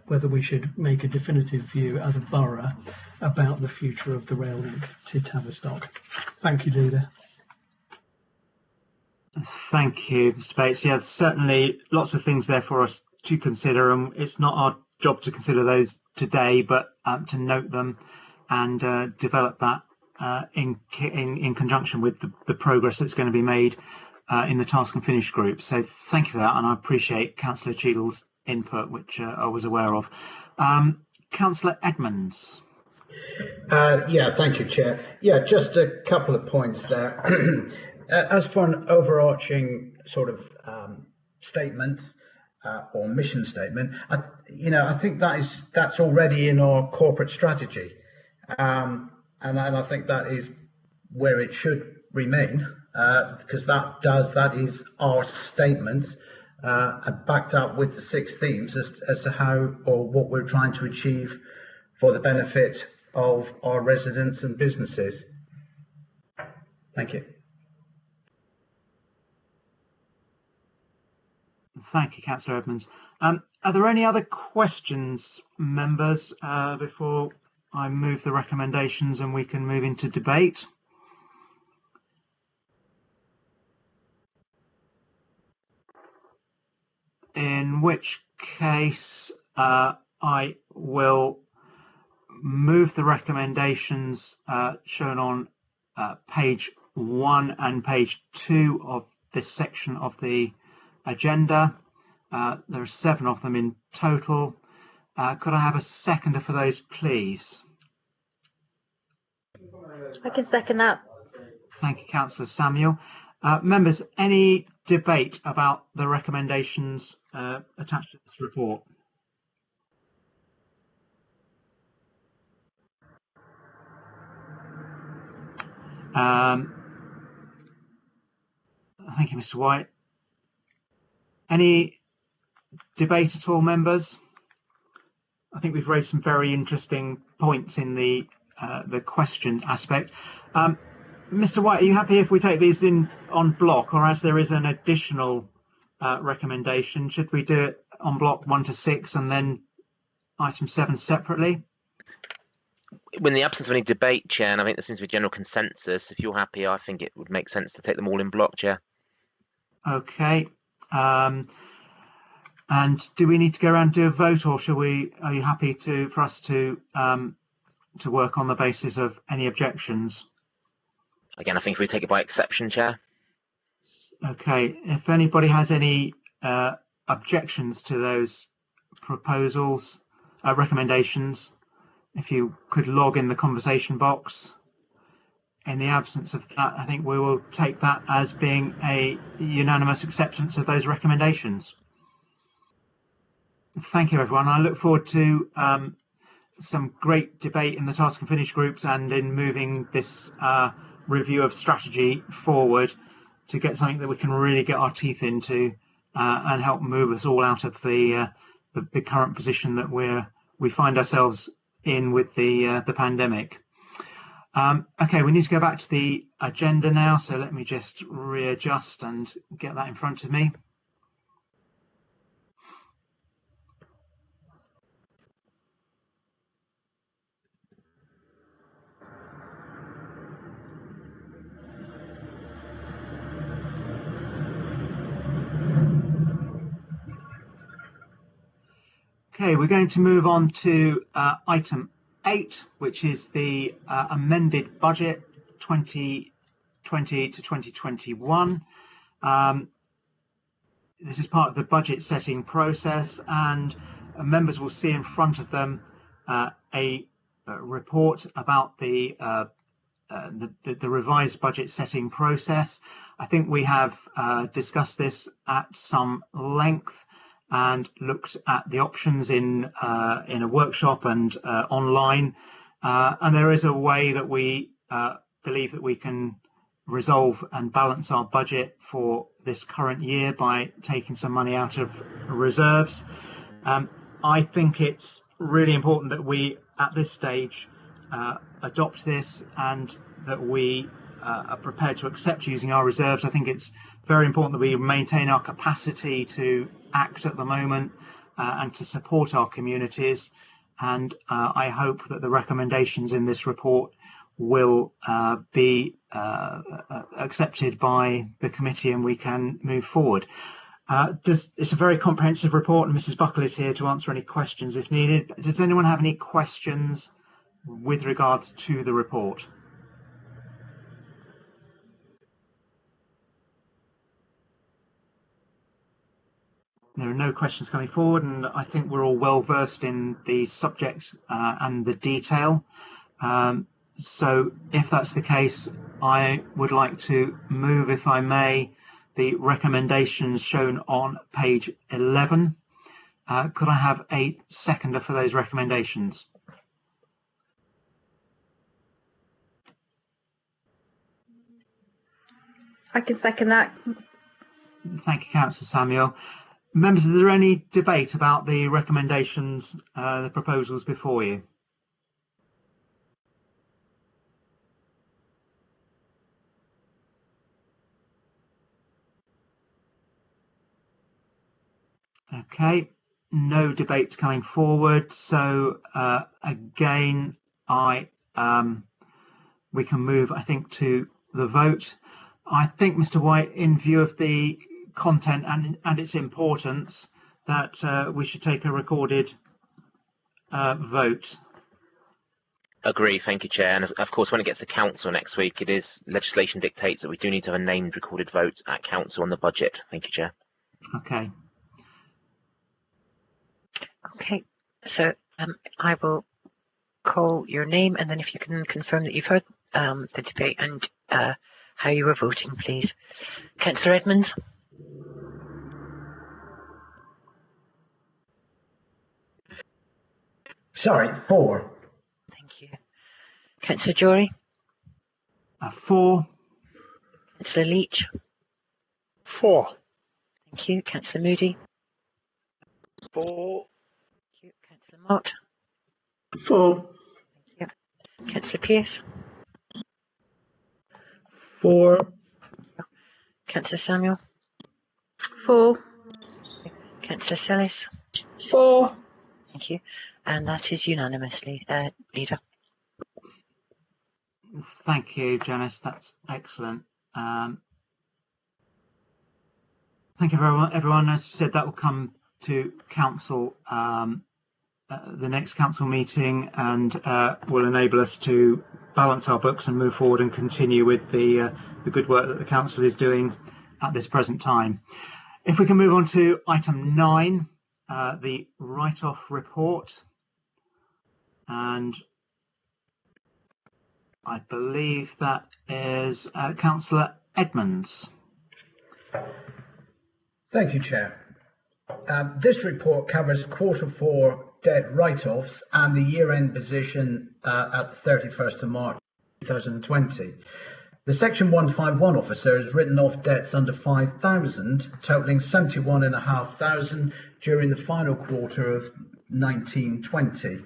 whether we should make a definitive view as a borough about the future of the rail link to Tavistock. Thank you, Leader. Thank you, Mr. Bates. Yeah, certainly lots of things there for us to consider, and it's not our job to consider those today, but to note them and develop that in conjunction with the progress that's going to be made in the Task and Finish group. So thank you for that, and I appreciate Councillor Cheadle's input, which I was aware of. Councillor Edmonds. Yeah, thank you, Chair. Yeah, just a couple of points there. As for an overarching sort of statement or mission statement, I think that's already in our corporate strategy, and I think that is where it should remain, because that is our statement, backed up with the 6 themes as to how or what we're trying to achieve for the benefit of our residents and businesses. Thank you. Thank you, Councillor Edmonds. Are there any other questions, members, before I move the recommendations and we can move into debate? In which case, I will move the recommendations shown on page 1 and page 2 of this section of the agenda. There are 7 of them in total. Could I have a seconder for those, please? I can second that. Thank you, Councillor Samuel. Members, any debate about the recommendations attached to this report? Thank you, Mr. White. Any debate at all, members? I think we've raised some very interesting points in the question aspect. Mr. White, are you happy if we take these in on block, or as there is an additional recommendation, should we do it on block 1 to 6 and then item 7 separately? in the absence of any debate, Chair, and I think there seems to be general consensus, if you're happy, I think it would make sense to take them all in block, Chair. Okay. And do we need to go around and do a vote, or are you happy for us to work on the basis of any objections? Again, I think if we take it by exception, Chair. Okay. If anybody has any objections to those proposals, recommendations, if you could log in the conversation box. In the absence of that, I think we will take that as being a unanimous acceptance of those recommendations. Thank you, everyone. I look forward to some great debate in the task and finish groups and in moving this review of strategy forward to get something that we can really get our teeth into and help move us all out of the current position that we find ourselves in with the pandemic. Okay, we need to go back to the agenda now, so let me just readjust and get that in front of me. Okay, we're going to move on to item 8, which is the amended budget 2020 to 2021. This is part of the budget setting process, and members will see in front of them a report about the revised budget setting process. I think we have discussed this at some length and looked at the options in a workshop and online, and there is a way that we believe that we can resolve and balance our budget for this current year by taking some money out of reserves. I think it's really important that we at this stage adopt this and that we are prepared to accept using our reserves. I think it's very important that we maintain our capacity to act at the moment and to support our communities, and I hope that the recommendations in this report will be accepted by the committee and we can move forward. It's a very comprehensive report, and Mrs. Buckle is here to answer any questions if needed. Does anyone have any questions with regards to the report? There are no questions coming forward, and I think we're all well versed in the subject and the detail. So if that's the case, I would like to move, if I may, the recommendations shown on page 11. Could I have a seconder for those recommendations? I can second that. Thank you, Councillor Samuel. Members, is there any debate about the recommendations, the proposals before you? Okay, no debate coming forward. So again, we can move, I think, to the vote. I think, Mr. White, in view of the content and its importance, that we should take a recorded vote. Agree, thank you, Chair. And of course, when it gets to Council next week, it is legislation dictates that we do need to have a named recorded vote at Council on the budget. Thank you, Chair. Okay. Okay, so I will call your name, and then if you can confirm that you've heard the debate and how you were voting, please. Councillor Edmonds. Sorry, 4. Thank you. Councillor Jory. 4. Councillor Leach. 4. Thank you. Councillor Moody. 4. Thank you. Councillor Mott. 4. Thank you. Councillor Pearce. 4. Councillor Samuel. 4. Councillor Sellis. 4. Thank you. And that is unanimously, Leader. Thank you, Janice. That's excellent. Thank you, everyone. As I said, that will come to council, the next council meeting, and will enable us to balance our books and move forward and continue with the good work that the council is doing at this present time. If we can move on to item 9, the write-off report, and I believe that is Councillor Edmonds. Thank you, Chair. This report covers Q4 debt write-offs and the year-end position at 31st of March 2020. The Section 151 officer has written off debts under 5,000, totalling 71,500 during the final quarter of 1920.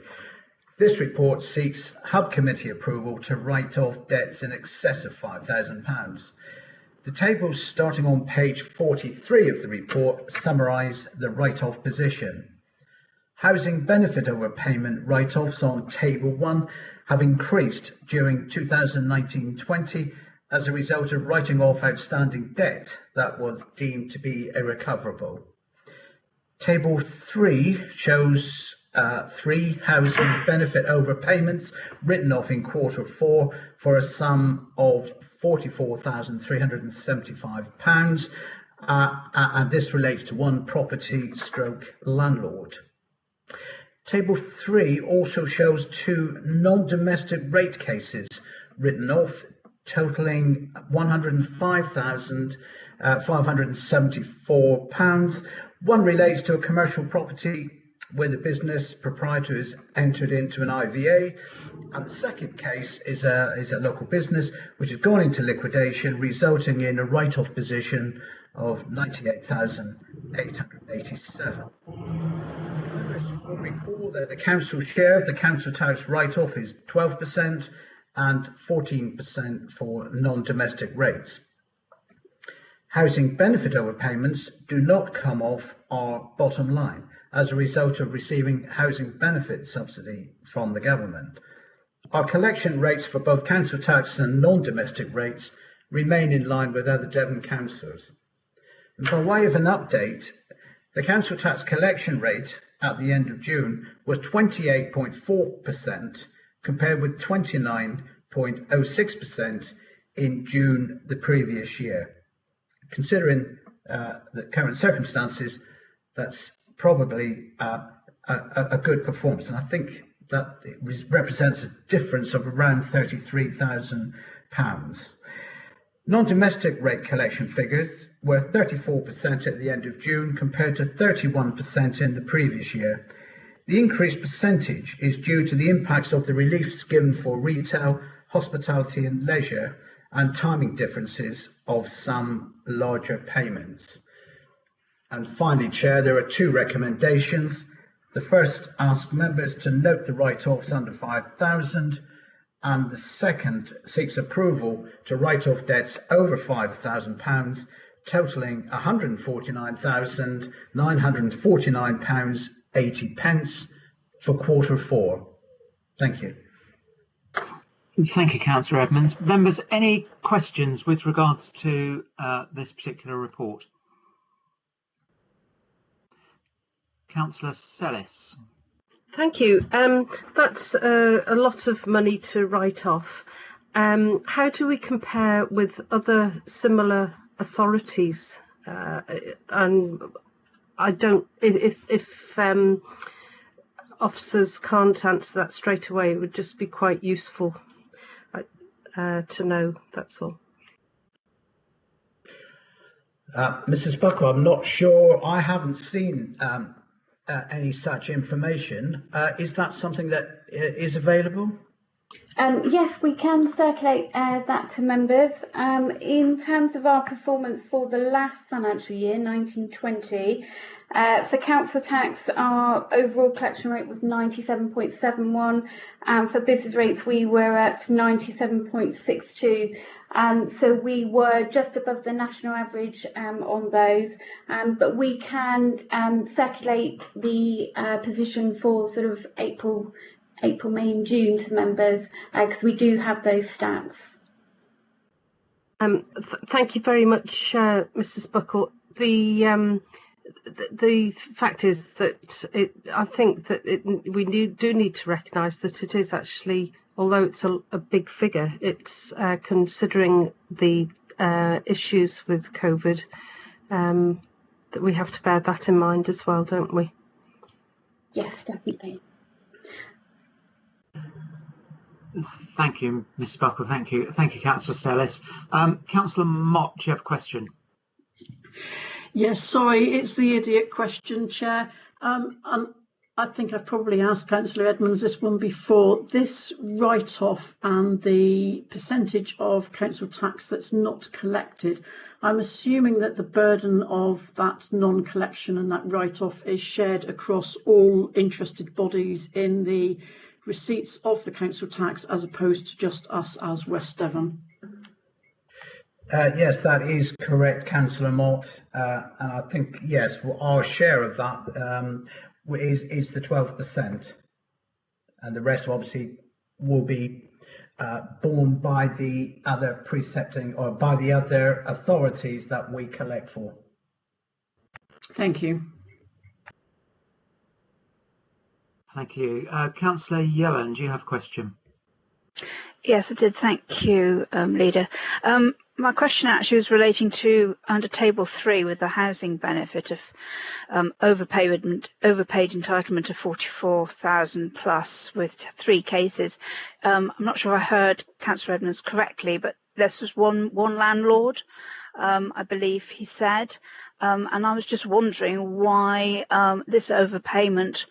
This report seeks Hub Committee approval to write off debts in excess of £5,000. The tables starting on page 43 of the report summarise the write-off position. Housing benefit overpayment write-offs on table 1 have increased during 2019-20 as a result of writing off outstanding debt that was deemed to be irrecoverable. Table 3 shows 3 housing benefit overpayments written off in Q4 for a sum of £44,375, and this relates to one property stroke landlord. Table 3 also shows 2 non-domestic rate cases written off, totaling £105,574. One relates to a commercial property where the business proprietor has entered into an IVA, and the second case is a local business which has gone into liquidation, resulting in a write-off position of £98,887. Recall that the council share of the council tax write-off is 12% and 14% for non-domestic rates. Housing benefit overpayments do not come off our bottom line as a result of receiving housing benefit subsidy from the government. Our collection rates for both council tax and non-domestic rates remain in line with other Devon councils. And by way of an update, the council tax collection rate at the end of June was 28.4% compared with 29.06% in June the previous year. Considering the current circumstances, that's probably a good performance, and I think that it represents a difference of around £33,000. Non-domestic rate collection figures were 34% at the end of June compared to 31% in the previous year. The increased percentage is due to the impacts of the reliefs given for retail, hospitality and leisure, and timing differences of some larger payments. And finally, Chair, there are 2 recommendations. The first asks members to note the write-offs under 5,000, and the second seeks approval to write off debts over £5,000, totalling £149,949.80 for Q4. Thank you. Thank you, Councillor Edmonds. Members, any questions with regards to this particular report? Councillor Sellis. Thank you. That's a lot of money to write off. How do we compare with other similar authorities? And I don't, if officers can't answer that straight away, it would just be quite useful to know, that's all. Mrs. Buckle, I'm not sure. I haven't seen any such information. Is that something that is available? Yes, we can circulate that to members. In terms of our performance for the last financial year, 1920, for council tax, our overall collection rate was 97.71, and for business rates, we were at 97.62. So we were just above the national average on those, but we can circulate the position for sort of April, May and June to members because we do have those stats. Thank you very much, Mrs. Buckle. The fact is that I think that we do need to recognise that it is actually, although it's a big figure, it's considering the issues with COVID, that we have to bear that in mind as well, don't we? Yes, definitely. Thank you, Mrs. Buckle. Thank you, Councillor Sellis. Councillor Mott, do you have a question? Yes, sorry, it's the idiot question, Chair. I think I've probably asked Councillor Edmonds this one before. This write-off and the percentage of council tax that's not collected, I'm assuming that the burden of that non-collection and that write-off is shared across all interested bodies in the receipts of the council tax, as opposed to just us as West Devon. Yes, that is correct, Councillor Mott, and I think, yes, our share of that is the 12%, and the rest obviously will be borne by the other precepting or by the other authorities that we collect for. Thank you. Thank you. Councillor Yellen, do you have a question? Yes, I did. Thank you, Leader. My question actually was relating to under Table 3 with the housing benefit of overpaid entitlement of 44,000 plus with 3 cases. I'm not sure I heard Councillor Edmonds correctly, but this was one landlord, I believe he said, and I was just wondering why this overpayment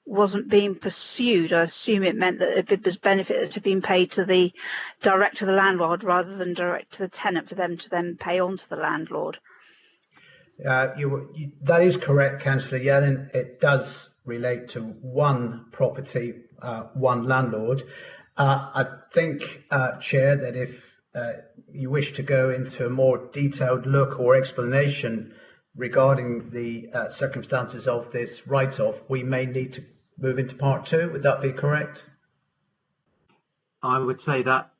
wasn't being pursued. I assume it meant that if it was benefit that had been paid to the direct to the landlord rather than direct to the tenant for them to then pay on to the landlord. That is correct, Councillor Yellen. It does relate to one property, one landlord. I think, Chair, that if you wish to go into a more detailed look or explanation regarding the circumstances of this write-off, we may need to move into part 2. Would that be correct? I would say that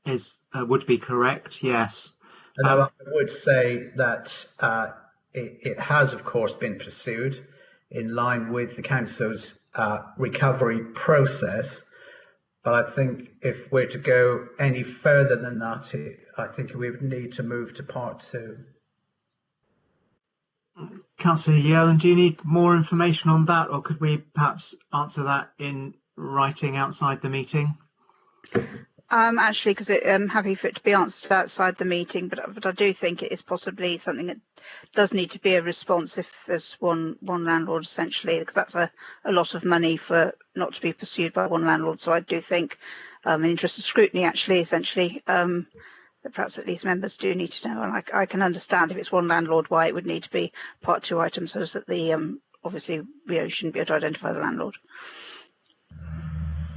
would be correct, yes. And I would say that it has, of course, been pursued in line with the Council's recovery process. But I think if we're to go any further than that, I think we would need to move to part 2. Councillor Yellen, do you need more information on that, or could we perhaps answer that in writing outside the meeting? Actually, because I'm happy for it to be answered outside the meeting, but I do think it is possibly something that does need to be a response if there's one landlord, essentially, because that's a lot of money for not to be pursued by one landlord. So I do think, in interest of scrutiny, actually, essentially, that perhaps at least members do need to know. And I can understand if it's one landlord why it would need to be part 2 items, so that the obviously we shouldn't be able to identify the landlord.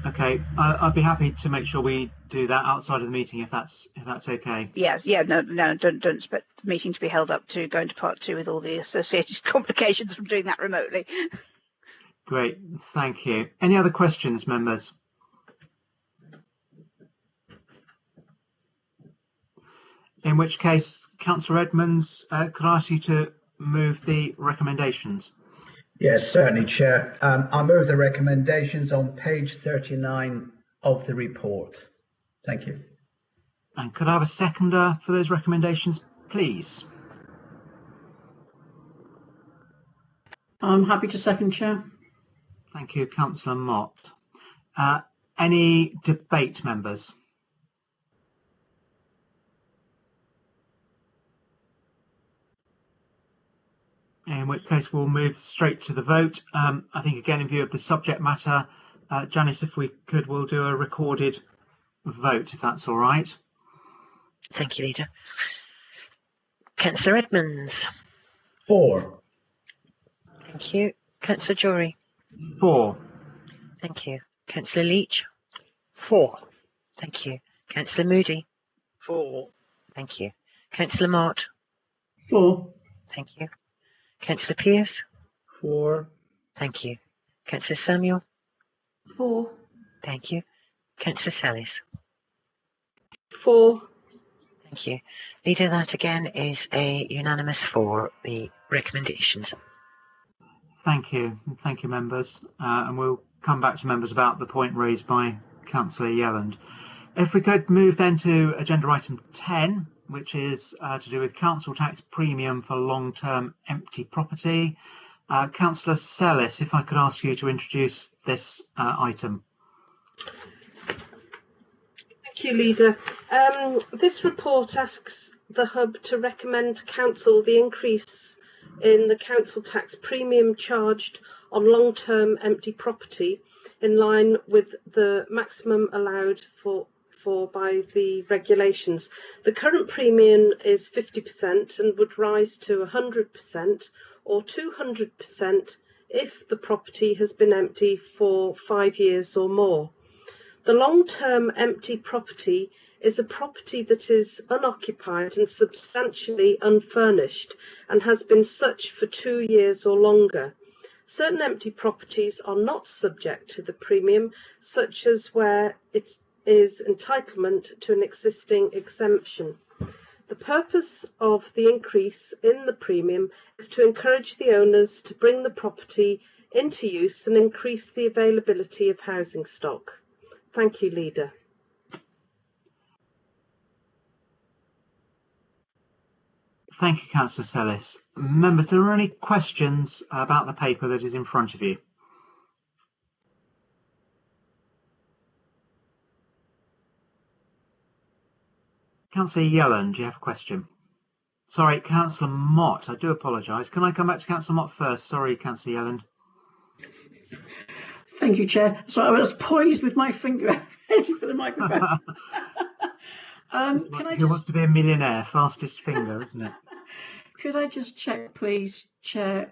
Okay, I'd be happy to make sure we do that outside of the meeting if that's okay. Yes, yeah, no, don't expect the meeting to be held up to go into part 2 with all the associated complications from doing that remotely. Great, thank you. Any other questions, members? In which case, Councillor Edmonds, could I ask you to move the recommendations? Yes, certainly, Chair. I move the recommendations on page 39 of the report. Thank you. And could I have a seconder for those recommendations, please? I'm happy to second, Chair. Thank you, Councillor Mott. Any debate, members? In which case we'll move straight to the vote. I think, again, in view of the subject matter, Janice, if we could, we'll do a recorded vote, if that's all right. Thank you, Leader. Councillor Edmonds. 4. Thank you. Councillor Jory. 4. Thank you. Councillor Leach. 4. Thank you. Councillor Moody. 4. Thank you. Councillor Mott. 4. Thank you. Councillor Pearce. 4. Thank you. Councillor Samuel. 4. Thank you. Councillor Sellis. 4. Thank you. Leader, that again is a unanimous for the recommendations. Thank you. Thank you, members. And we'll come back to members about the point raised by Councillor Yelland. If we could move then to agenda item 10, which is to do with council tax premium for long-term empty property. Councillor Sellis, if I could ask you to introduce this item. Thank you, Leader. This report asks the Hub to recommend to Council the increase in the council tax premium charged on long-term empty property in line with the maximum allowed for by the regulations. The current premium is 50% and would rise to 100% or 200% if the property has been empty for 5 years or more. The long-term empty property is a property that is unoccupied and substantially unfurnished and has been such for 2 years or longer. Certain empty properties are not subject to the premium, such as where it is entitlement to an existing exemption. The purpose of the increase in the premium is to encourage the owners to bring the property into use and increase the availability of housing stock. Thank you, Leader. Thank you, Councillor Sellis. Members, are there any questions about the paper that is in front of you? Councillor Yelland, do you have a question? Sorry, Councillor Mott, I do apologise. Can I come back to Councillor Mott first? Sorry, Councillor Yelland. Thank you, Chair. So I was poised with my finger ready for the microphone. Who wants to be a millionaire? Fastest finger, isn't it? Could I just check, please, Chair?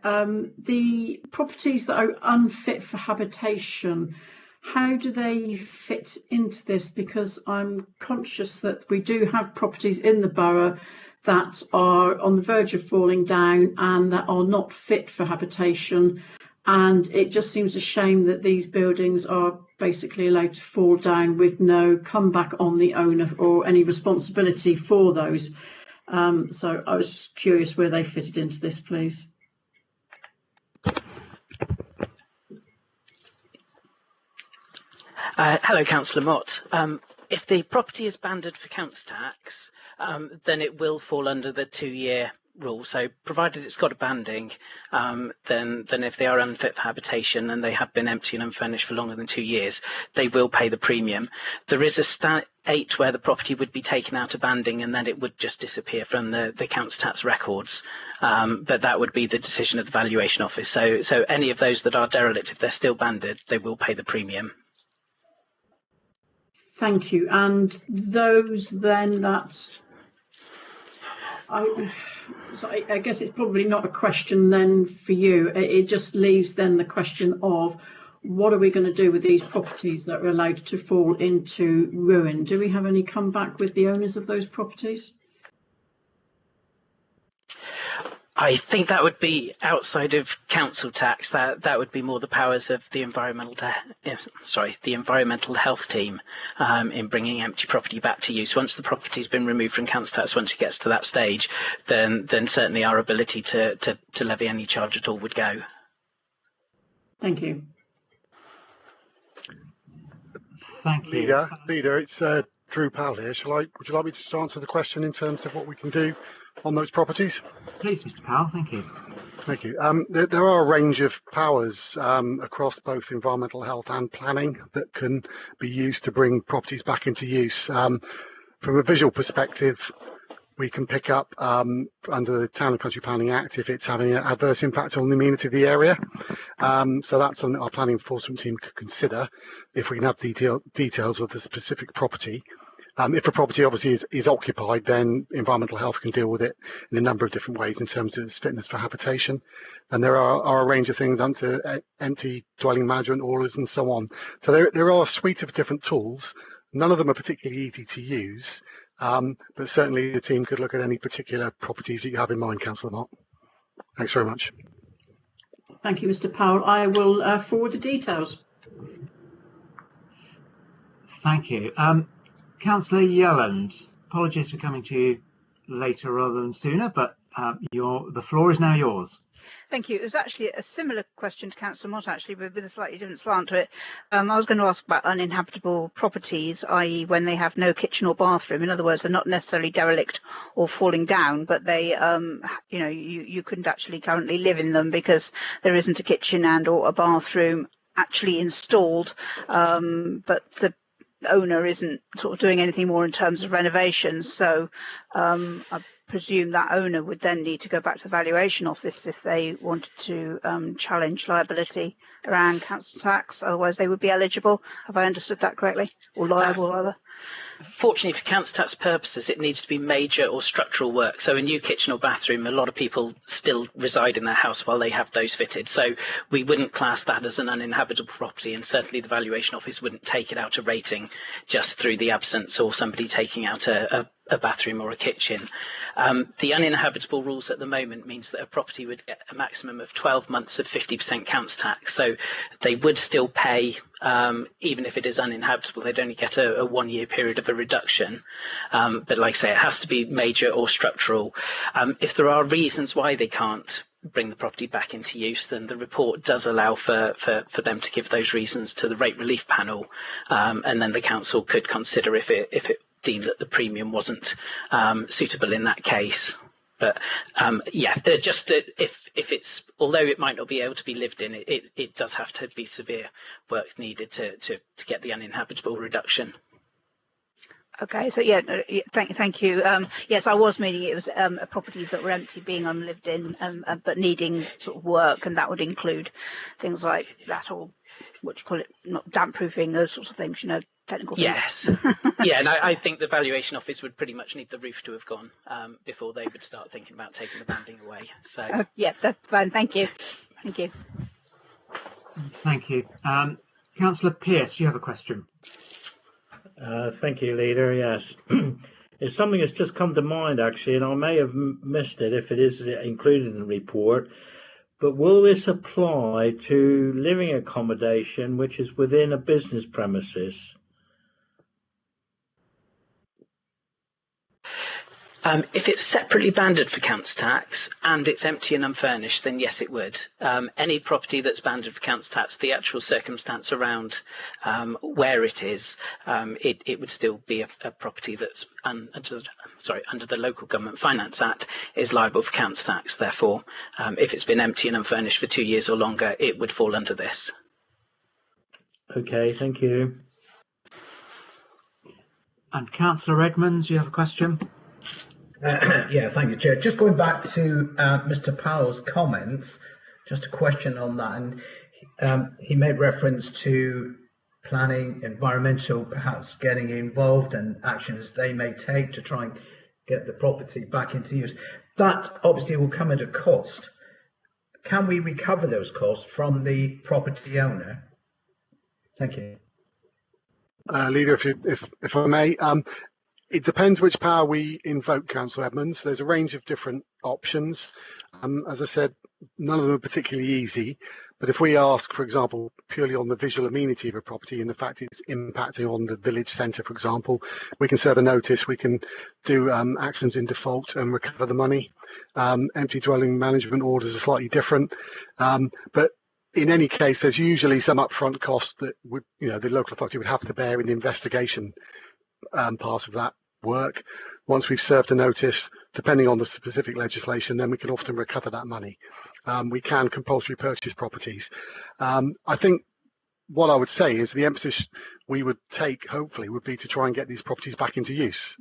The properties that are unfit for habitation, how do they fit into this? Because I'm conscious that we do have properties in the borough that are on the verge of falling down and that are not fit for habitation. And it just seems a shame that these buildings are basically allowed to fall down with no comeback on the owner or any responsibility for those. So I was just curious where they fitted into this, please. Hello, Councillor Mott. If the property is banded for council tax, then it will fall under the 2-year rule. So provided it's got a banding, then if they are unfit for habitation and they have been empty and unfurnished for longer than 2 years, they will pay the premium. There is a stat 8 where the property would be taken out of banding and then it would just disappear from the council tax records. But that would be the decision of the valuation office. So any of those that are derelict, if they're still banded, they will pay the premium. Thank you. And those then, that's... So I guess it's probably not a question then for you. It just leaves then the question of what are we going to do with these properties that are allowed to fall into ruin? Do we have any comeback with the owners of those properties? I think that would be outside of council tax. That would be more the powers of the environmental health team in bringing empty property back to use. Once the property's been removed from council tax, once it gets to that stage, then certainly our ability to levy any charge at all would go. Thank you. Thank you. Leader, it's Drew Powell here. Would you like me to answer the question in terms of what we can do on those properties? Please, Mr. Powell, thank you. Thank you. There are a range of powers across both environmental health and planning that can be used to bring properties back into use. From a visual perspective, we can pick up under the Town and Country Planning Act if it's having an adverse impact on the amenity of the area. So that's something our planning enforcement team could consider if we can have details of the specific property. If a property obviously is occupied, then environmental health can deal with it in a number of different ways in terms of its fitness for habitation. And there are a range of things under empty dwelling management orders and so on. So there are a suite of different tools. None of them are particularly easy to use, but certainly the team could look at any particular properties that you have in mind, Councillor Mott. Thanks very much. Thank you, Mr. Powell. I will forward the details. Thank you. Councillor Yelland, apologies for coming to you later rather than sooner, but the floor is now yours. Thank you. It was actually a similar question to Councillor Mott, actually, but with a slightly different slant to it. I was going to ask about uninhabitable properties, i.e. when they have no kitchen or bathroom. In other words, they're not necessarily derelict or falling down, but they, you know, you couldn't actually currently live in them because there isn't a kitchen and or a bathroom actually installed, but the owner isn't sort of doing anything more in terms of renovations. So I presume that owner would then need to go back to the valuation office if they wanted to challenge liability around council tax. Otherwise, they would be eligible. Have I understood that correctly? Or liable, rather? Fortunately, for council tax purposes, it needs to be major or structural work. So a new kitchen or bathroom, a lot of people still reside in their house while they have those fitted. So we wouldn't class that as an uninhabitable property, and certainly the valuation office wouldn't take it out of rating just through the absence or somebody taking out a bathroom or a kitchen. The uninhabitable rules at the moment means that a property would get a maximum of 12 months of 50% council tax. So they would still pay, even if it is uninhabitable, they'd only get a 1 year period of a reduction. But like I say, it has to be major or structural. If there are reasons why they can't bring the property back into use, then the report does allow for them to give those reasons to the rate relief panel, and then the council could consider if it deemed that the premium wasn't suitable in that case. But yeah, just if it's, although it might not be able to be lived in, it does have to be severe work needed to get the uninhabitable reduction. Okay, so yeah, thank you. Yes, I was meaning it was properties that were empty, being unlived in, but needing sort of work, and that would include things like that, or what you call it, not damp proofing, those sorts of things, you know, technical things. Yes. Yeah, and I think the valuation office would pretty much need the roof to have gone before they would start thinking about taking the banding away. So yeah, that's fine. Thank you. Thank you. Thank you. Councillor Pearce, you have a question. Thank you, Leader. Yes. It's something that's just come to mind, actually, and I may have missed it if it is included in the report. But will this apply to living accommodation which is within a business premises? If it's separately banded for council tax and it's empty and unfurnished, then yes, it would. Any property that's banded for council tax, the actual circumstance around where it is, it would still be a property that's under the Local Government Finance Act is liable for council tax. Therefore, if it's been empty and unfurnished for 2 years or longer, it would fall under this. Okay, thank you. And Councillor Edmonds, you have a question? Yeah, thank you, Chair. Just going back to Mr. Powell's comments, just a question on that. And he made reference to planning, environmental, perhaps getting involved and actions they may take to try and get the property back into use. That obviously will come at a cost. Can we recover those costs from the property owner? Thank you. Leader, if I may, it depends which power we invoke, Councillor Edmonds. There's a range of different options. As I said, none of them are particularly easy. But if we ask, for example, purely on the visual amenity of a property and the fact it's impacting on the village centre, for example, we can serve a notice, we can do actions in default and recover the money. Empty dwelling management orders are slightly different. But in any case, there's usually some upfront costs that would, the local authority would have to bear in the investigation part of that work. Once we've served a notice, depending on the specific legislation, then we can often recover that money. We can compulsory purchase properties. I think what I would say is the emphasis we would take, hopefully, would be to try and get these properties back into use.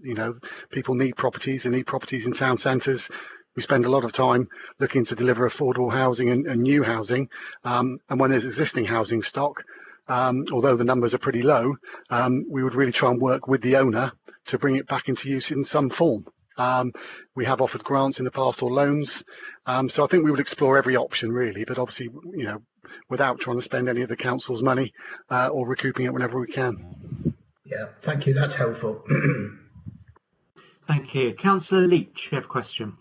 People need properties, they need properties in town centres. We spend a lot of time looking to deliver affordable housing and new housing. And when there's existing housing stock, although the numbers are pretty low, we would really try and work with the owner to bring it back into use in some form. We have offered grants in the past or loans. So I think we would explore every option really, but obviously, without trying to spend any of the council's money or recouping it whenever we can. Yeah, thank you. That's helpful. Thank you. Councillor Leach, you have a question.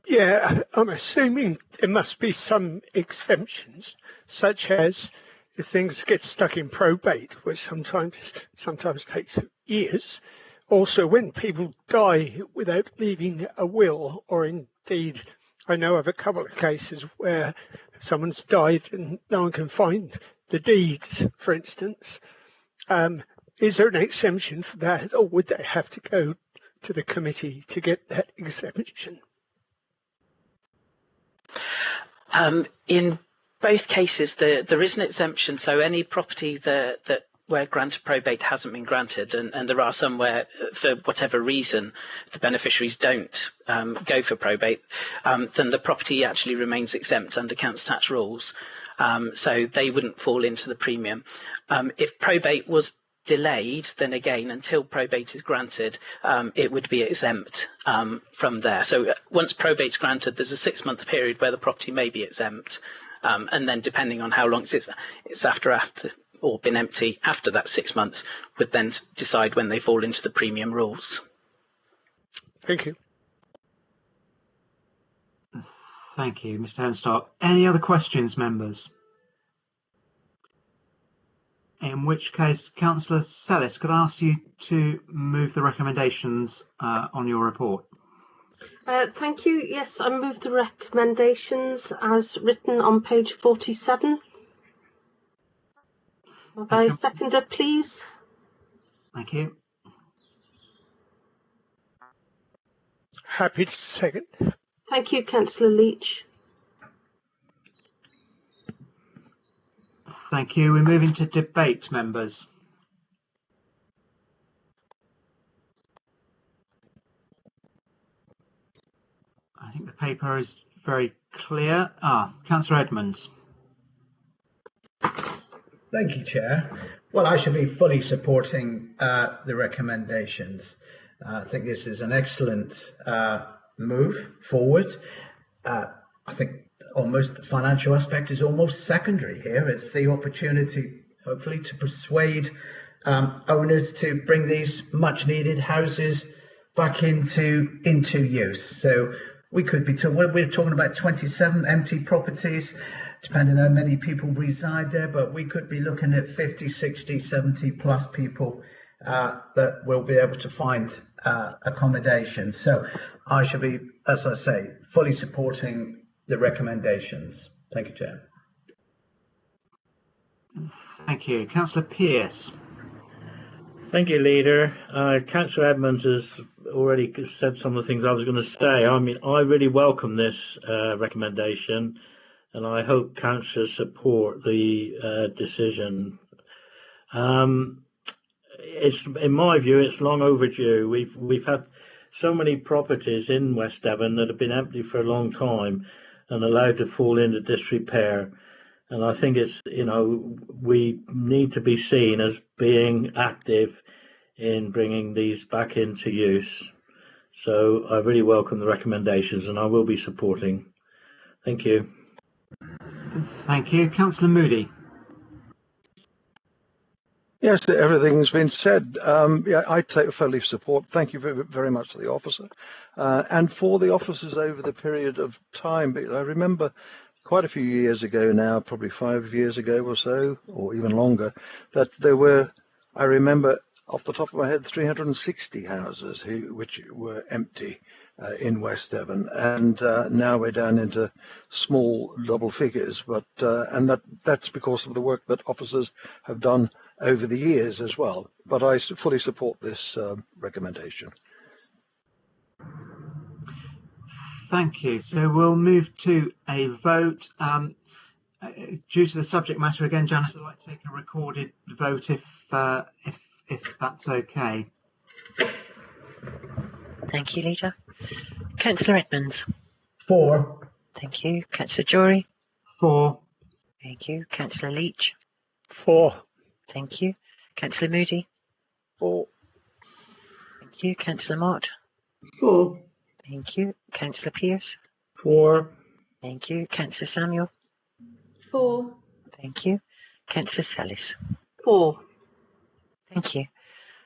Yeah, I'm assuming there must be some exemptions, such as if things get stuck in probate, which sometimes takes years, also when people die without leaving a will, or indeed I know of a couple of cases where someone's died and no one can find the deeds, for instance, is there an exemption for that, or would they have to go to the committee to get that exemption? In both cases, there is an exemption. So any property that where grant of probate hasn't been granted, and there are some where, for whatever reason, the beneficiaries don't go for probate, then the property actually remains exempt under council tax rules. So they wouldn't fall into the premium. If probate was delayed, then again, until probate is granted, it would be exempt from there. So once probate's granted, there's a 6-month period where the property may be exempt, and then depending on how long it's after or been empty after that 6 months, would then decide when they fall into the premium rules. Thank you. Thank you, Mr. Henstock. Any other questions, members? In which case, Councillor Sellis, could I ask you to move the recommendations on your report? Thank you. Yes, I move the recommendations as written on page 47. Have I seconded, please? Thank you. Happy to second. Thank you, Councillor Leach. Thank you. We're moving to debate, members. I think the paper is very clear. Councillor Edmonds. Thank you, Chair. Well, I should be fully supporting the recommendations. I think this is an excellent move forward. I think almost the financial aspect is almost secondary here. It's the opportunity, hopefully, to persuade owners to bring these much needed houses back into use. So we could be we're talking about 27 empty properties, depending on how many people reside there, but we could be looking at 50, 60, 70 plus people that will be able to find accommodation. So I should be, as I say, fully supporting the recommendations. Thank you, Chair. Thank you. Councillor Pearce. Thank you, Leader. Councillor Edmonds has already said some of the things I was going to say. I mean, I really welcome this recommendation, and I hope councillors support the decision. It's, in my view, it's long overdue. We've had so many properties in West Devon that have been empty for a long time and allowed to fall into disrepair. And I think it's, you know, we need to be seen as being active in bringing these back into use. So I really welcome the recommendations and I will be supporting. Thank you. Thank you. Councillor Moody. Yes, everything's been said. Yeah, I fully support. Thank you very, very much to the officer and for the officers over the period of time. But I remember quite a few years ago now, probably 5 years ago or so, or even longer, that there were, I remember off the top of my head, 360 houses which were empty in West Devon, and now we're down into small double figures. But and that's because of the work that officers have done over the years as well. But I fully support this recommendation. Thank you. So we'll move to a vote. Due to the subject matter, again, Janice, I'd like to take a recorded vote if that's okay. Thank you, Leader. Councillor Edmonds. 4. Thank you. Councillor Jory. 4. Thank you. Councillor Leach. 4. Thank you. Councillor Moody. 4. Thank you. Councillor Mott. 4. Thank you. Councillor Pearce. 4. Thank you. Councillor Samuel. 4. Thank you. Councillor Sellis. 4. Thank you.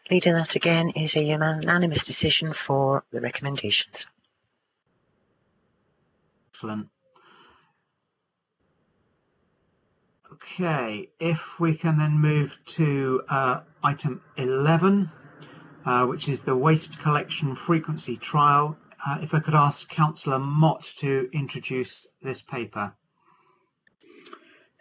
Leader, that again is a unanimous decision for the recommendations. Excellent. Okay, if we can then move to item 11, which is the waste collection frequency trial. If I could ask Councillor Mott to introduce this paper.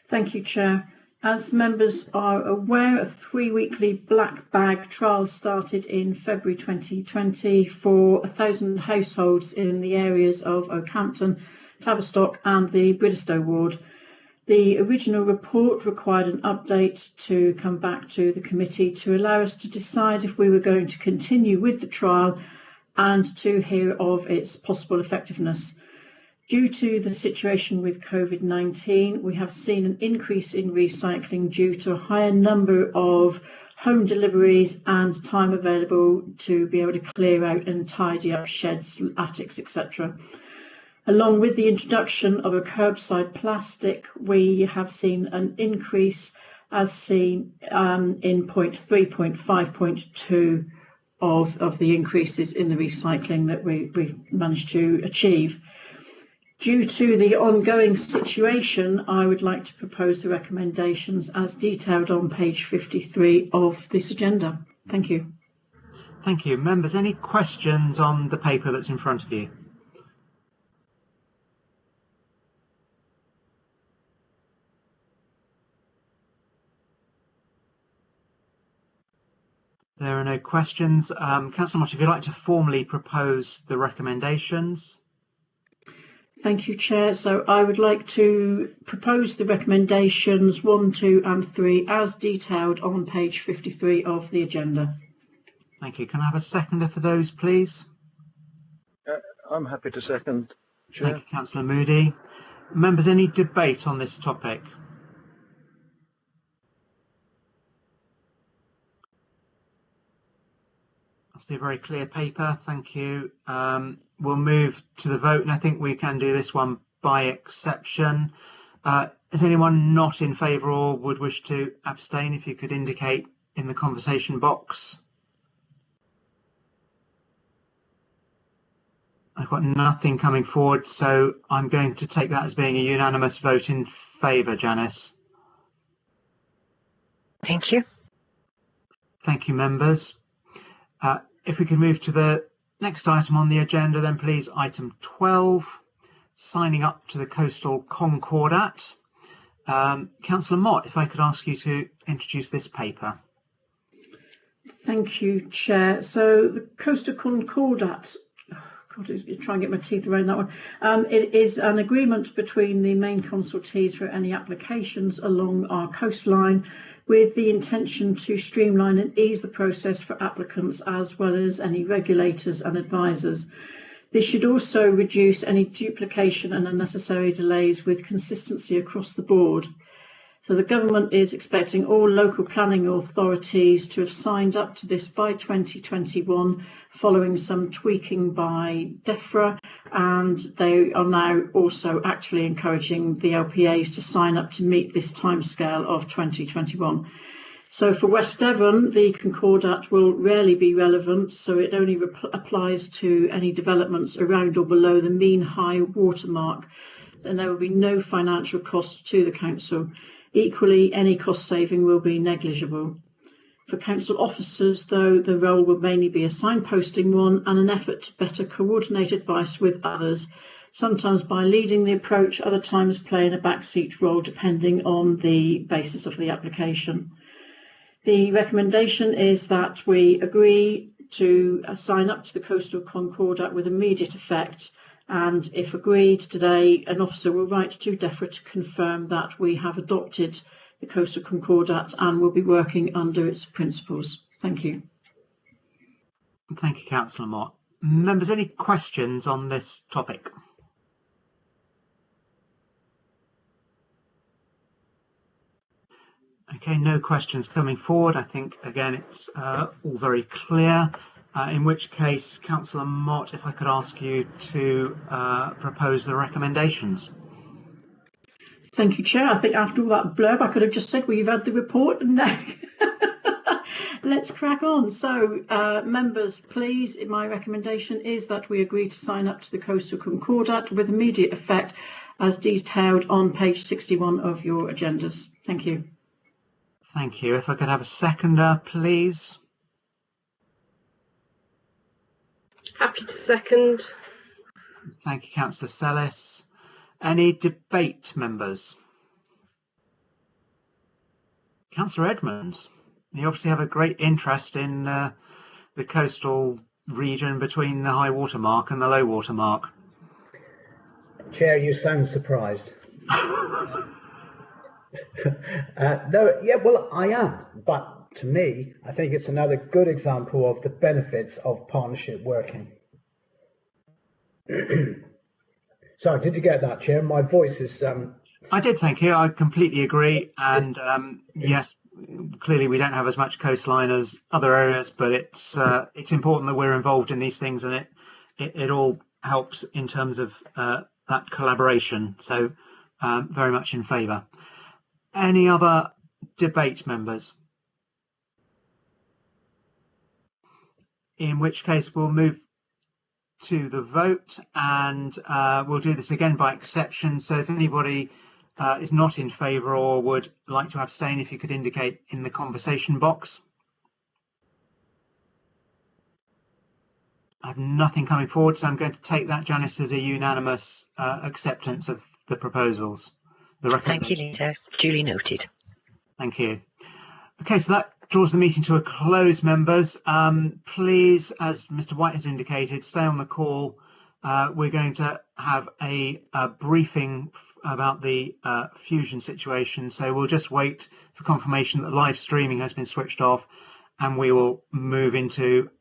Thank you, Chair. As members are aware, a 3-weekly black bag trial started in February 2020 for 1,000 households in the areas of Oakhampton, Tavistock and the Bridistow ward. The original report required an update to come back to the committee to allow us to decide if we were going to continue with the trial and to hear of its possible effectiveness. Due to the situation with COVID-19, we have seen an increase in recycling due to a higher number of home deliveries and time available to be able to clear out and tidy up sheds, attics, etc. Along with the introduction of a curbside plastic, we have seen an increase as seen in point 3.5, point 2 of the increases in the recycling that we've managed to achieve. Due to the ongoing situation, I would like to propose the recommendations as detailed on page 53 of this agenda. Thank you. Thank you. Members, any questions on the paper that's in front of you? There are no questions. Councillor Mott, if you'd like to formally propose the recommendations. Thank you, Chair. So I would like to propose the recommendations 1, 2 and 3 as detailed on page 53 of the agenda. Thank you. Can I have a seconder for those, please? I'm happy to second, Chair. Thank you, Councillor Moody. Members, any debate on this topic? Obviously a very clear paper. Thank you. We'll move to the vote, and I think we can do this one by exception. Is anyone not in favour or would wish to abstain? If you could indicate in the conversation box. I've got nothing coming forward, so I'm going to take that as being a unanimous vote in favour, Janice. Thank you. Thank you, members. If we can move to the next item on the agenda, then please, item 12, signing up to the Coastal Concordat. Councillor Mott, if I could ask you to introduce this paper. Thank you, Chair. So the Coastal Concordat, God, I'm trying to get my teeth around that one. It is an agreement between the main consultees for any applications along our coastline, with the intention to streamline and ease the process for applicants as well as any regulators and advisors. This should also reduce any duplication and unnecessary delays with consistency across the board. So the government is expecting all local planning authorities to have signed up to this by 2021, following some tweaking by DEFRA, and they are now also actively encouraging the LPAs to sign up to meet this timescale of 2021. So for West Devon, the Concordat will rarely be relevant, so it only applies to any developments around or below the mean high watermark, and there will be no financial cost to the council. Equally, any cost saving will be negligible. For council officers, though, the role will mainly be a signposting one and an effort to better coordinate advice with others, sometimes by leading the approach, other times playing a backseat role depending on the basis of the application. The recommendation is that we agree to sign up to the Coastal Concordat with immediate effect, and if agreed today, an officer will write to DEFRA to confirm that we have adopted the Coastal Concordat and will be working under its principles. Thank you. Thank you, Councillor Mott. Members, any questions on this topic? Okay, no questions coming forward. I think, again, it's all very clear. In which case, Councillor Mott, if I could ask you to propose the recommendations. Thank you, Chair. I think after all that blurb, I could have just said, well, you've had the report, and now let's crack on. So, members, please, my recommendation is that we agree to sign up to the Coastal Concordat with immediate effect as detailed on page 61 of your agendas. Thank you. Thank you. If I could have a seconder, please. Happy to second. Thank you, Councillor Sellis. Any debate, members? Councillor Edmonds, you obviously have a great interest in the coastal region between the high water mark and the low water mark. Chair, you sound surprised. No, yeah, well, I am, but to me, I think it's another good example of the benefits of partnership working. Sorry, did you get that, Chair? My voice is... I did, thank you. I completely agree. And yes, clearly we don't have as much coastline as other areas, but it's important that we're involved in these things, and it all helps in terms of that collaboration. So very much in favour. Any other debate, members? In which case we'll move to the vote, and we'll do this again by exception. So if anybody is not in favour or would like to abstain, if you could indicate in the conversation box. I have nothing coming forward, so I'm going to take that, Janice, as a unanimous acceptance of the proposals. Thank you, Leader. Duly noted. Thank you. Okay, so that draws the meeting to a close, members. Please, as Mr. White has indicated, stay on the call. We're going to have a briefing about the fusion situation, so we'll just wait for confirmation that live streaming has been switched off, and we will move into